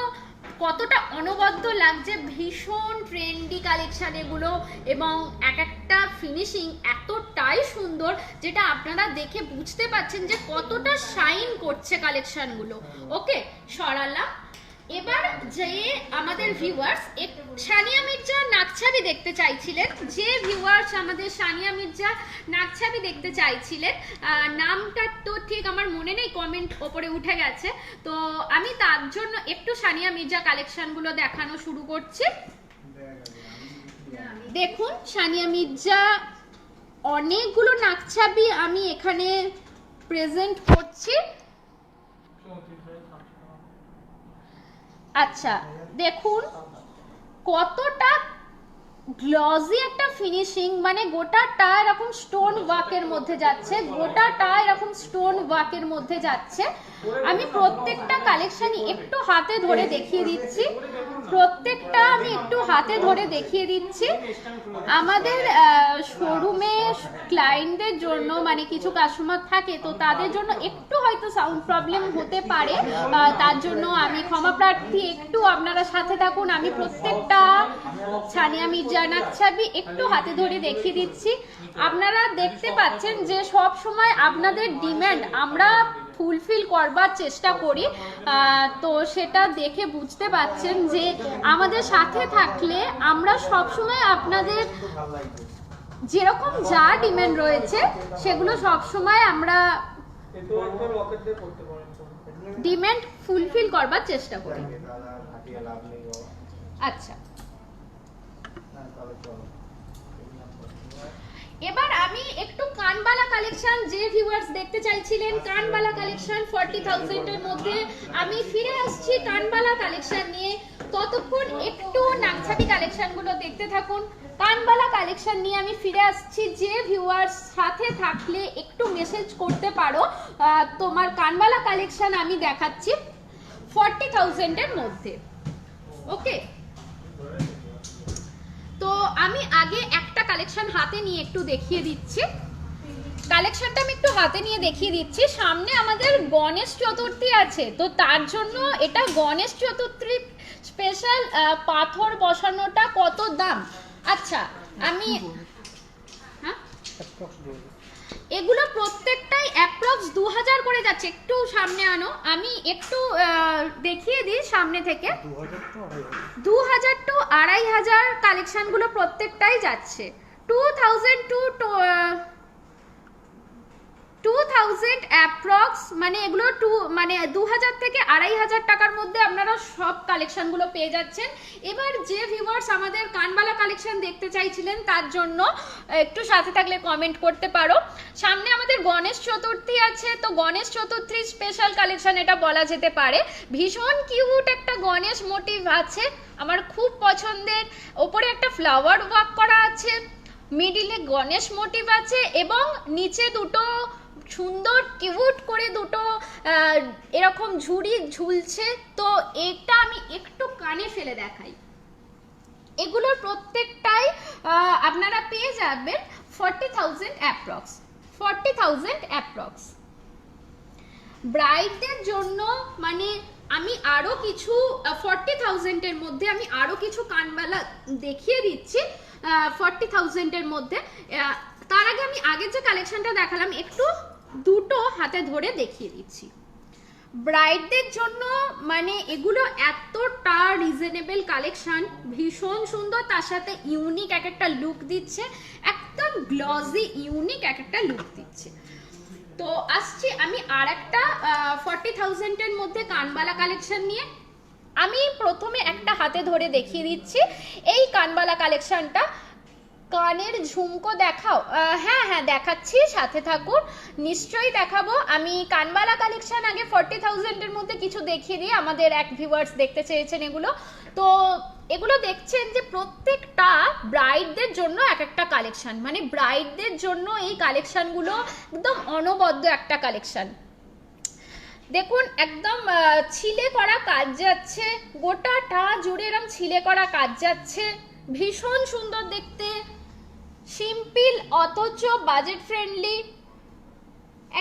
কতটা অনবদ্য লাগছে, ভীষণ ট্রেন্ডি কালেকশন এগুলো, এবং এক একটা ফিনিশিং এতটাই সুন্দর যেটা আপনারা দেখে বুঝতে পাচ্ছেন যে কতটা শাইন করছে কালেকশনগুলো। ওকে, সরালাম। এবার যে আমাদের ভিউয়ার্স সানিয়া মির্জা নাকছাবি দেখতে চাইছিলেন, যে ভিউয়ার্স আমাদের সানিয়া মির্জা নাকছাবি দেখতে চাইছিলেন, নামটা তো ঠিক আমার মনে নেই, কমেন্ট ওপরে উঠে গেছে, তো আমি তার জন্য একটু সানিয়া মির্জা কালেকশনগুলো দেখানো শুরু করছি। দেখুন সানিয়া মির্জা অনেকগুলো নাকছাবি আমি এখানে প্রেজেন্ট করছি। আচ্ছা দেখুন কতটা গ্লজি একটা ফিনিশিং, মানে গোটাটা এরকম স্টোন ওয়ার্কের মধ্যে যাচ্ছে, গোটাটা এরকম স্টোন ওয়ার্কের মধ্যে যাচ্ছে। আমি প্রত্যেকটা কালেকশনই একটু হাতে ধরে দেখিয়ে দিচ্ছি, প্রত্যেকটা আমি একটু হাতে ধরে দেখিয়ে দিচ্ছি। আমাদের শোরুমে ক্লায়েন্টদের জন্য মানে কিছু কাস্টমার থাকে, তো তাদের জন্য একটু হয়তো সাউন্ড প্রবলেম হতে পারে, তার জন্য আমি ক্ষমা প্রার্থী, একটু আপনারা সাথে থাকুন। আমি প্রত্যেকটা সানিয়া মির্জা নাকছাবি একটু হাতে ধরে দেখিয়ে দিচ্ছি। আপনারা দেখতে পাচ্ছেন যে সব সময় আপনাদের ডিমান্ড আমরা ফুলফিল করবার চেষ্টা করি, তো সেটা দেখে বুঝতে পাচ্ছেন যে আমাদের সাথে থাকলে আমরা সব সময় আপনাদের যেরকম যা ডিমান্ড রয়েছে সেগুলো সব সময় আমরা ডিমান্ড ফুলফিল করবার চেষ্টা করি। আচ্ছা, এবার আমি একটু কানবালা কালেকশন, যে ভিউয়ার্স দেখতে চাইছিলেন কানবালা কালেকশন 40,000 এর মধ্যে, আমি ফিরে আসছি কানবালা কালেকশন নিয়ে। ততক্ষণ একটু নাকছাবি কালেকশনগুলো দেখতে থাকুন। কানবালা কালেকশন নিয়ে আমি ফিরে আসছি। যে ভিউয়ার্স সাথে থাকলে একটু মেসেজ করতে পারো, তোমার কানবালা কালেকশন আমি দেখাচ্ছি 40,000 এর মধ্যে। ওকে, তো আমি আগে একটা কালেকশন হাতে নিয়ে একটু দেখিয়ে দিচ্ছি। কালেকশনটা আমি একটু হাতে নিয়ে দেখিয়ে দিচ্ছি। সামনে আমাদের গণেশ চতুর্থী আছে, তো তার জন্য এটা গণেশ চতুর্থী স্পেশাল পাথর বসানোটা কত দাম। আচ্ছা আমি এগুলো প্রত্যেকটাই অ্যাপ্রক্স 2000 করে যাচ্ছে। একটু সামনে আনো, আমি একটু দেখিয়ে দিই সামনে থেকে। 2000 টু 2500 কালেকশনগুলো প্রত্যেকটাই যাচ্ছে। 2000 টু 2000 অ্যাপ্রক্স, মানে এগুলো মানে 2000 থেকে 2500 টাকার মধ্যে আপনারা সব কালেকশনগুলো পেয়ে যাচ্ছেন। এবার যে ভিউয়ার্স আমাদের কানবালা কালেকশন দেখতে চাইছিলেন তার জন্য একটু সাথে থাকলে কমেন্ট করতে পারো। সামনে আমাদের গণেশ চতুর্থী আছে, তো গণেশ চতুর্থীর স্পেশাল কালেকশন এটা বলা যেতে পারে। ভীষণ কিউট একটা গণেশ মোটিভ আছে, আমার খুব পছন্দের। ওপরে একটা ফ্লাওয়ার ওয়ার্ক করা আছে, মিডিলে গণেশ মোটিভ আছে এবং নিচে দুটো সুন্দর কিউট করে দুটো এরকম ঝুড়ি ঝুলছে। তো এটা আমি একটু কানে ফেলে দেখাই। এগুলোর প্রত্যেকটাই আপনারা পেয়ে যাবেন 40,000 অ্যাপ্রক্স, 40,000 অ্যাপ্রক্স। ব্রাইডদের জন্য মানে আমি আরো কিছু 40,000 এর মধ্যে আমি আরো কিছু কানবালা দেখিয়ে দিচ্ছি 40,000 এর মধ্যে। তার আগে আমি আগের যে কালেকশনটা দেখালাম একটু দুটো হাতে ধরে দেখিয়ে দিচ্ছি। ব্রাইডদের জন্য মানে এগুলো এতটা রিজনেবল কালেকশন, ভীষণ সুন্দর, তার সাথে ইউনিক এক একটা লুক দিচ্ছে, একদম গ্লজি ইউনিক এক একটা লুক দিচ্ছে। তো আসছি আমি আর একটা 40,000 এর মধ্যে কানবালা কালেকশন নিয়ে। আমি প্রথমে একটা হাতে ধরে দেখিয়ে দিচ্ছি এই কানবালা কালেকশনটা। কানের ঝুমকো দেখাও? হ্যাঁ হ্যাঁ দেখাচ্ছি, সাথে থাকুন, নিশ্চয়ই দেখাবো। আমি কানবালা কালেকশন আগে 40,000 এর মধ্যে কিছু দেখিয়ে দিই, আমাদের এক ভিউয়ার্স দেখতে চেয়েছেন এগুলো। তো এগুলো দেখছেন যে প্রত্যেকটা ব্রাইডদের জন্য এক একটা কালেকশন, মানে ব্রাইডদের জন্য এই কালেকশনগুলো একদম অনবদ্য একটা কালেকশন। দেখুন একদম ছিলে করা কাজ যাচ্ছে, গোটাটা জুড়ে এরকম ছিলে করা কাজ যাচ্ছে, ভীষণ সুন্দর দেখতে, সিম্পল অথচ বাজেট ফ্রেন্ডলি,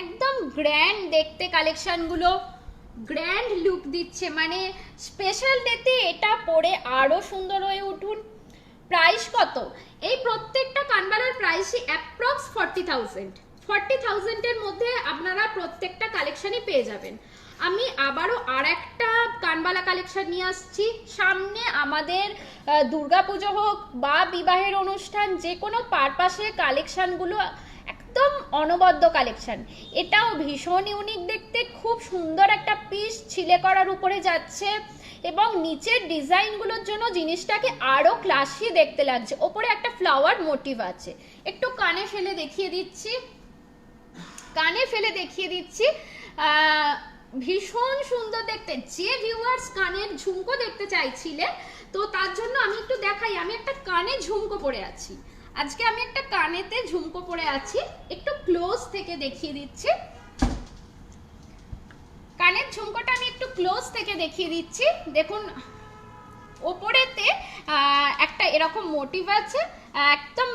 একদম গ্র্যান্ড দেখতে কালেকশনগুলো, গ্র্যান্ড লুক দিচ্ছে, মানে স্পেশাল ডেতে এটা পরে আরো সুন্দর হয়ে উঠুন। প্রাইস কত? এই প্রত্যেকটা কানবালার প্রাইসই অ্যাপ্রক্স 40,000 এর মধ্যে আপনারা প্রত্যেকটা কালেকশনই পেয়ে যাবেন। আমি আবারও আর একটা কানবালা কালেকশন নিয়ে আসছি। সামনে আমাদের দুর্গাপুজো হোক বা বিবাহের অনুষ্ঠান, যে কোনো পারপাসে কালেকশনগুলো একদম অনবদ্য কালেকশন। এটাও ভীষণ ইউনিক দেখতে, খুব সুন্দর একটা পিস ছিলে করার উপরে যাচ্ছে এবং নিচের ডিজাইনগুলোর জন্য জিনিসটাকে আরো ক্লাসি দেখতে লাগছে। ওপরে একটা ফ্লাওয়ার মোটিভ আছে, একটু কানে ফেলে দেখিয়ে দিচ্ছি, ভীষণ সুন্দর দেখতে। যে ভিউয়ার্স কানের ঝুমকো দেখতে চাইছিলে, তো তার জন্য আমি একটু দেখাই। আমি একটা কানে ঝুমকো পরে আছি, আজকে আমি একটা কানেতে ঝুমকো পরে আছি, একটু ক্লোজ থেকে দেখিয়ে দিচ্ছি। কানের ঝুমকোটা আমি একটু ক্লোজ থেকে দেখিয়ে দিচ্ছি। দেখুন ওপরেতে একটা এরকম মোটিভ আছে, একদম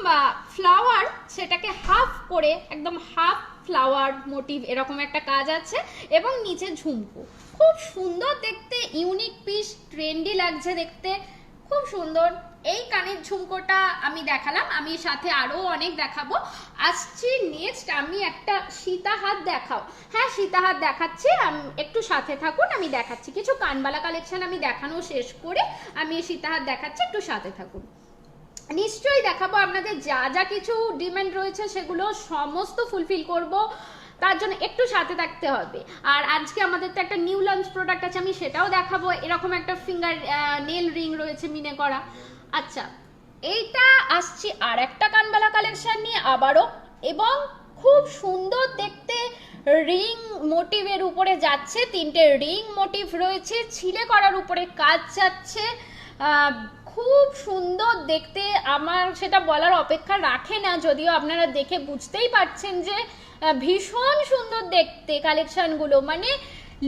ফ্লাওয়ার, সেটাকে হাফ করে একদম হাফ ফ্লাওয়ার মোটিভ এরকম একটা কাজ আছে এবং নিচে ঝুমকো, খুব সুন্দর দেখতে, ইউনিক পিস, ট্রেন্ডি লাগছে দেখতে, খুব সুন্দর। এই কানের ঝুমকোটা আমি দেখালাম, আমি সাথে আরো অনেক দেখাবো। আসছি নেক্সট, আমি একটা সীতাহার দেখাও। হ্যাঁ সীতাহার দেখাচ্ছি, একটু সাথে থাকুন, আমি দেখাচ্ছি কিছু কানবালা কালেকশন। আমি দেখানো শেষ করে আমি সীতাহার দেখাচ্ছি, একটু সাথে থাকুন। নিশ্চয়ই দেখাবো, আপনাদের যা যা কিছু ডিমান্ড রয়েছে সেগুলো সমস্ত ফুলফিল করব, তার জন্য একটু সাথে থাকতে হবে। আর আজকে আমাদের তো একটা নিউ লঞ্চ প্রোডাক্ট আছে, আমি সেটাও দেখাবো। এরকম একটা ফিঙ্গার নেল রিং রয়েছে মিনে করা। আচ্ছা, এইটা আসছি আর একটা কানবালা কালেকশন নিয়ে আবারও, এবং খুব সুন্দর দেখতে রিং মোটিভের উপরে যাচ্ছে, তিনটে রিং মোটিভ রয়েছে, ছিলে করার উপরে কাজ যাচ্ছে, খুব সুন্দর দেখতে। আমার সেটা বলার অপেক্ষা রাখে না, যদিও আপনারা দেখে বুঝতেই পারছেন যে ভীষণ সুন্দর দেখতে কালেকশনগুলো। মানে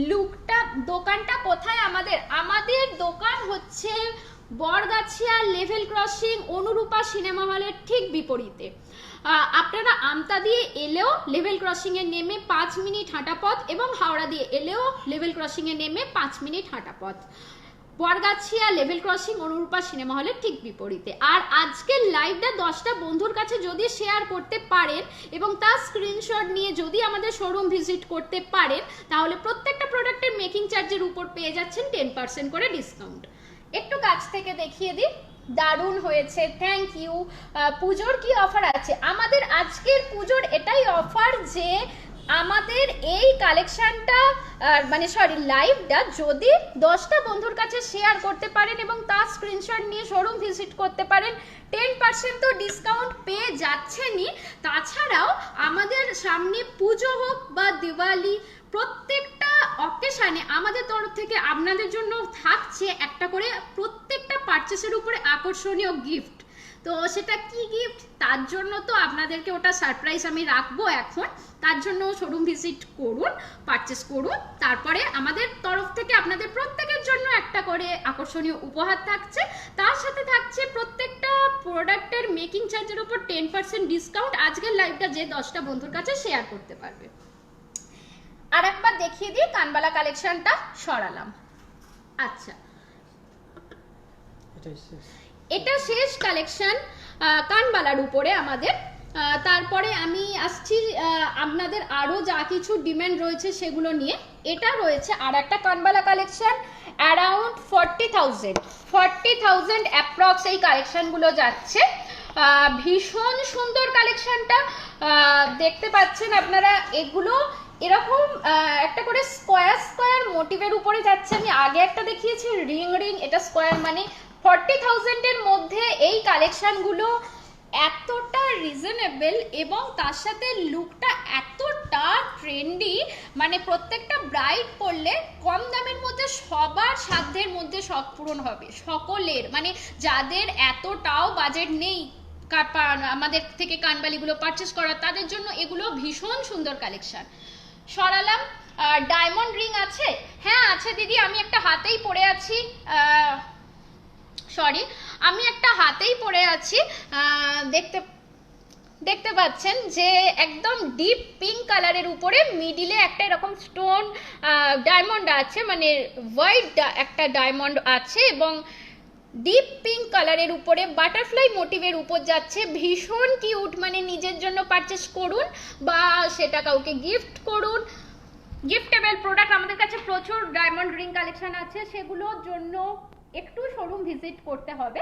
লুকটা, দোকানটা কোথায় আমাদের দোকান হচ্ছে Bargachhia level crossing Anurupa cinema হলের ঠিক বিপরীতে। আপনারা আমতা দিয়ে এলেও লেভেল ক্রসিং এ নেমে 5 মিনিট হাঁটা পথ, এবং হাওড়া দিয়ে এলেও লেভেল ক্রসিং এ নেমে 5 মিনিট হাঁটা পথ। Bargachhia level crossing Anurupa cinema হলের ঠিক বিপরীতে। আর আজকের লাইভটা 10টা বন্ধুর কাছে যদি শেয়ার করতে পারেন এবং তার স্ক্রিনশট নিয়ে যদি আমাদের শোরুম ভিজিট করতে পারেন, তাহলে প্রত্যেকটা প্রোডাক্টের মেকিং চার্জের উপর পেয়ে যাচ্ছেন 10% করে ডিসকাউন্ট। একটু কাছ থেকে দেখিয়ে দিই, দারুণ হয়েছে, থ্যাংক ইউ। পুজোর কি অফার আছে? আমাদের আজকের পুজোর এটাই অফার যে আমাদের এই কালেকশনটা, মানে সরি লাইভটা যদি 10টা বন্ধুর কাছে শেয়ার করতে পারেন এবং তার স্ক্রিনশট নিয়ে শোরুম ভিজিট করতে পারেন, 10% তো ডিসকাউন্ট পেয়ে যাচ্ছেনই। তাছাড়াও আমাদের সামনে পুজো হোক বা দিওয়ালি, প্রত্যেকটা অকেশনে আমাদের তরফ থেকে আপনাদের জন্য থাকছে একটা করে প্রত্যেকটা পারচেসের উপরে আকর্ষণীয় গিফট। তো সেটা কি গিফট, তার জন্য তো আপনাদেরকে ওটা সারপ্রাইজ আমি রাখবো এখন। তার জন্য শোরুম ভিজিট করুন, পারচেস করুন, তারপরে আমাদের তরফ থেকে আপনাদের প্রত্যেকের জন্য একটা করে আকর্ষণীয় উপহার থাকছে। তার সাথে থাকছে প্রত্যেকটা প্রোডাক্টের মেকিং চার্জের উপর 10% ডিসকাউন্ট আজকের লাইভটা যে 10টা বন্ধুর কাছে শেয়ার করতে পারবে। আর একবার দেখিয়ে দিই, কানবালা কালেকশনটা সরালাম। আচ্ছা, এটা শেষ কালেকশন কানবালার উপরে আমাদের। তারপরে আমি আসছি আপনাদের আরো যা কিছু ডিমান্ড রয়েছে সেগুলো নিয়ে। এটা রয়েছে আর একটা কানবালা কালেকশন, অ্যারাউন্ড 40,000 অ্যাপ্রক্স এই কালেকশনগুলো যাচ্ছে। ভীষণ সুন্দর কালেকশনটা দেখতে পাচ্ছেন আপনারা। এগুলো এরকম একটা করে স্কোয়ার মোটিভের উপরে যাচ্ছে। আমি আগে একটা দেখিয়েছি রিং, এটা স্কোয়ার, মানে 40,000 এর মধ্যে এই কালেকশনগুলো এতটা রিজনেবল এবং তার সাথে লুকটা এত এতটা ট্রেন্ডি, মানে প্রত্যেকটা ব্রাইড পরলে কম দামের মধ্যে সবার সাধ্যের মধ্যে শখ পূরণ হবে সকলের, মানে যাদের এতটাও বাজেট নেই আমাদের থেকে কানবালিগুলো পারচেস করা, তাদের জন্য এগুলো ভীষণ সুন্দর কালেকশন। সরালাম। ডায়মন্ড রিং আছে? হ্যাঁ আছে দিদি, আমি একটা হাতেই পরে আছি, সরি আমি একটা হাতেই পরে আছি, দেখতে পাচ্ছেন যে একদম ডিপ পিঙ্ক কালারের উপরে মিডিলে একটা এরকম স্টোন ডায়মন্ড আছে, মানে হোয়াইট একটা ডায়মন্ড আছে এবং ডিপ পিঙ্ক কালারের উপরে বাটারফ্লাই মোটিভের উপর যাচ্ছে, ভীষণ কিউট। মানে নিজের জন্য পারচেস করুন বা সেটা কাউকে গিফট করুন, গিফটেবল প্রোডাক্ট আমাদের কাছে প্রচুর ডায়মন্ড রিং কালেকশন আছে, সেগুলোর জন্য একটু শোরুম ভিজিট করতে হবে।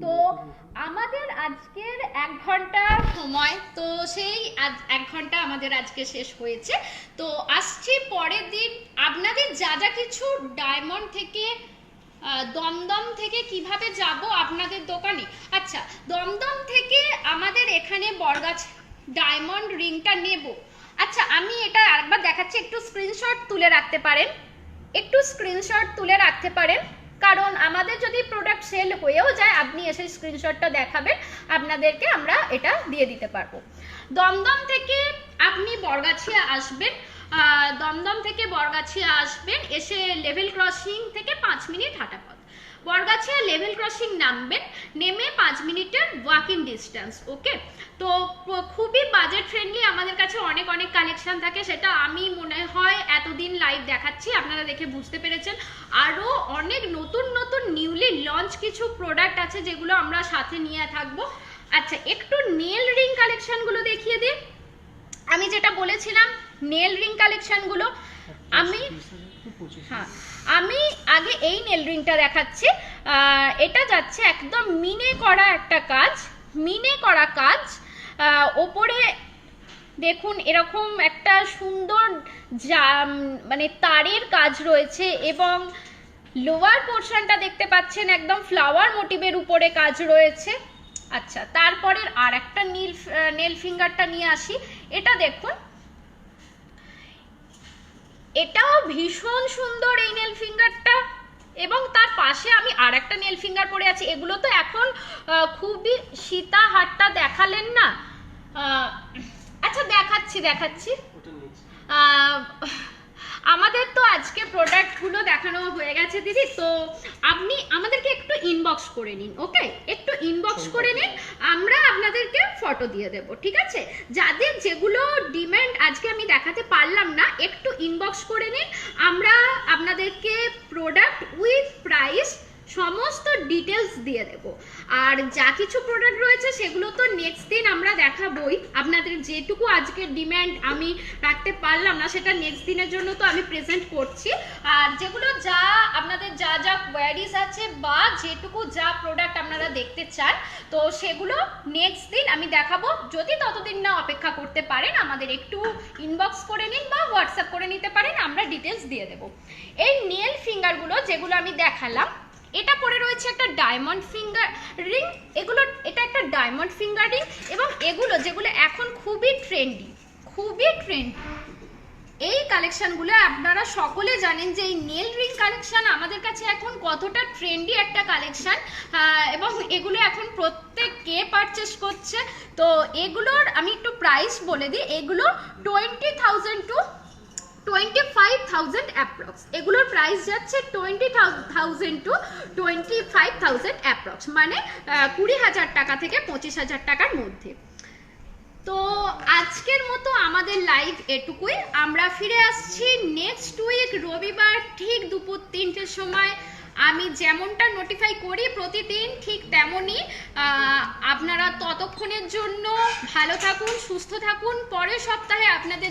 তো আমাদের আজকের 1 ঘন্টা সময়, তো সেই 1 ঘন্টা আমাদের আজকে শেষ হয়েছে। তো আসছি পরের দিন আপনাদের যা যা কিছু ডায়মন্ড থেকে দমদম থেকে কিভাবে যাব আপনাদের দোকানে। আচ্ছা, দমদম থেকে আমাদের এখানে বরগাছ ডায়মন্ড রিংটা নেব। আচ্ছা আমি এটা আরেকবার দেখাচ্ছি, একটু স্ক্রিনশট তুলে রাখতে পারেন, কারণ আমাদের যদি প্রোডাক্ট সেল হয়েও যায় আপনি এসে স্ক্রিনশটটা দেখাবেন, আপনাদেরকে আমরা এটা দিয়ে দিতে পারবো। দমদম থেকে আপনি বরগাছিয়া আসবেন, এসে লেভেল ক্রসিং থেকে 5 মিনিট হাঁটা পথ। বরগাছিয়া লেভেল ক্রসিং নামবেন, নেমে 5 মিনিটের ওয়াকিং ডিস্টেন্স। ওকে, তো খুবই বাজেট ফ্রেন্ডলি আমাদের কাছে অনেক কালেকশন থাকে, সেটা আমি মনে হয় এতদিন লাইভ দেখাচ্ছি, আপনারা দেখে বুঝতে পেরেছেন। আরও অনেক নতুন নিউলি লঞ্চ কিছু প্রোডাক্ট আছে যেগুলো আমরা সাথে নিয়ে থাকবো। আচ্ছা একটু নেল রিং কালেকশনগুলো দেখিয়ে দিই। আমি যেটা বলেছিলাম নেল রিং কালেকশনগুলো, আমি আগে এই নেল রিংটা দেখাচ্ছি। এটা যাচ্ছে একদম মিনে করা কাজ, ওপরে দেখুন এরকম একটা সুন্দর মানে তারের কাজ রয়েছে এবং লোয়ার পোর্শনটা দেখতে পাচ্ছেন একদম ফ্লাওয়ার মোটিভের উপরে কাজ রয়েছে। আচ্ছা তারপরের আর একটা নেল ফিঙ্গারটা নিয়ে আসি, এটা দেখুন, এটাও ভীষণ সুন্দর এই নেল ফিঙ্গারটা, এবং তার পাশে আমি আর একটা নেল ফিঙ্গার পরে আছি। এগুলো তো এখন খুবই সীতাহারটা দেখালেন না, আচ্ছা দেখাচ্ছি। আমাদের তো আজকে প্রোডাক্টগুলো দেখানো হয়ে গেছে দিদি, তো আপনি আমাদেরকে একটু ইনবক্স করে নিন। ওকে, একটু ইনবক্স করে নিন, আমরা আপনাদেরকে ফটো দিয়ে দেব, ঠিক আছে? যাদের যেগুলো ডিমান্ড আজকে আমি দেখাতে পারলাম না, একটু ইনবক্স করে নিন, আমরা আপনাদেরকে প্রোডাক্ট উইথ প্রাইস সমস্ত ডিটেলস দিয়ে দেব। আর যা কিছু প্রোডাক্ট রয়েছে সেগুলো তো নেক্সট দিন আমরা দেখাবই, আপনাদের যেটুকু আজকের ডিমান্ড আমি রাখতে পারলাম না সেটা নেক্সট দিনের জন্য তো আমি প্রেজেন্ট করছি। আর যেগুলো যা আপনাদের যা কোয়ারিজ আছে বা যেটুকু যা প্রোডাক্ট আপনারা দেখতে চান, তো সেগুলো নেক্সট দিন আমি দেখাবো। যদি ততদিন না অপেক্ষা করতে পারেন আমাদের একটু ইনবক্স করে নিন বা হোয়াটসঅ্যাপ করে নিতে পারেন, আমরা ডিটেলস দিয়ে দেব। এই নেল ফিঙ্গারগুলো যেগুলো আমি দেখালাম, এটা পরে রয়েছে একটা ডায়মন্ড ফিঙ্গার রিং, এটা একটা ডায়মন্ড ফিঙ্গার রিং, এবং এগুলো যেগুলো এখন খুবই ট্রেন্ডি, এই কালেকশনগুলো আপনারা সকলে জানেন যে এই নেল রিং কালেকশন আমাদের কাছে এখন কতটা ট্রেন্ডি একটা কালেকশন, এবং এগুলো এখন প্রত্যেকে পারচেস করছে। তো এগুলোর আমি একটু প্রাইস বলে দিই, এগুলো 20,000 to 25,000 অ্যাপ্রক্স, এগুলোর প্রাইস যাচ্ছে 20,000 to 25,000 অ্যাপ্রক্স, মানে 20,000 টাকা থেকে 25,000 টাকার মধ্যে। তো আজকের মতো আমাদের লাইভ এটুকুই, আমরা ফিরে আসছি নেক্সট উইক রবিবার ঠিক দুপুর 3টের সময়। আমি যেমনটা নোটিফাই করি প্রতিদিন ঠিক তেমনই। আপনারা ততক্ষণের জন্য ভালো থাকুন, সুস্থ থাকুন, পরের সপ্তাহে আপনাদের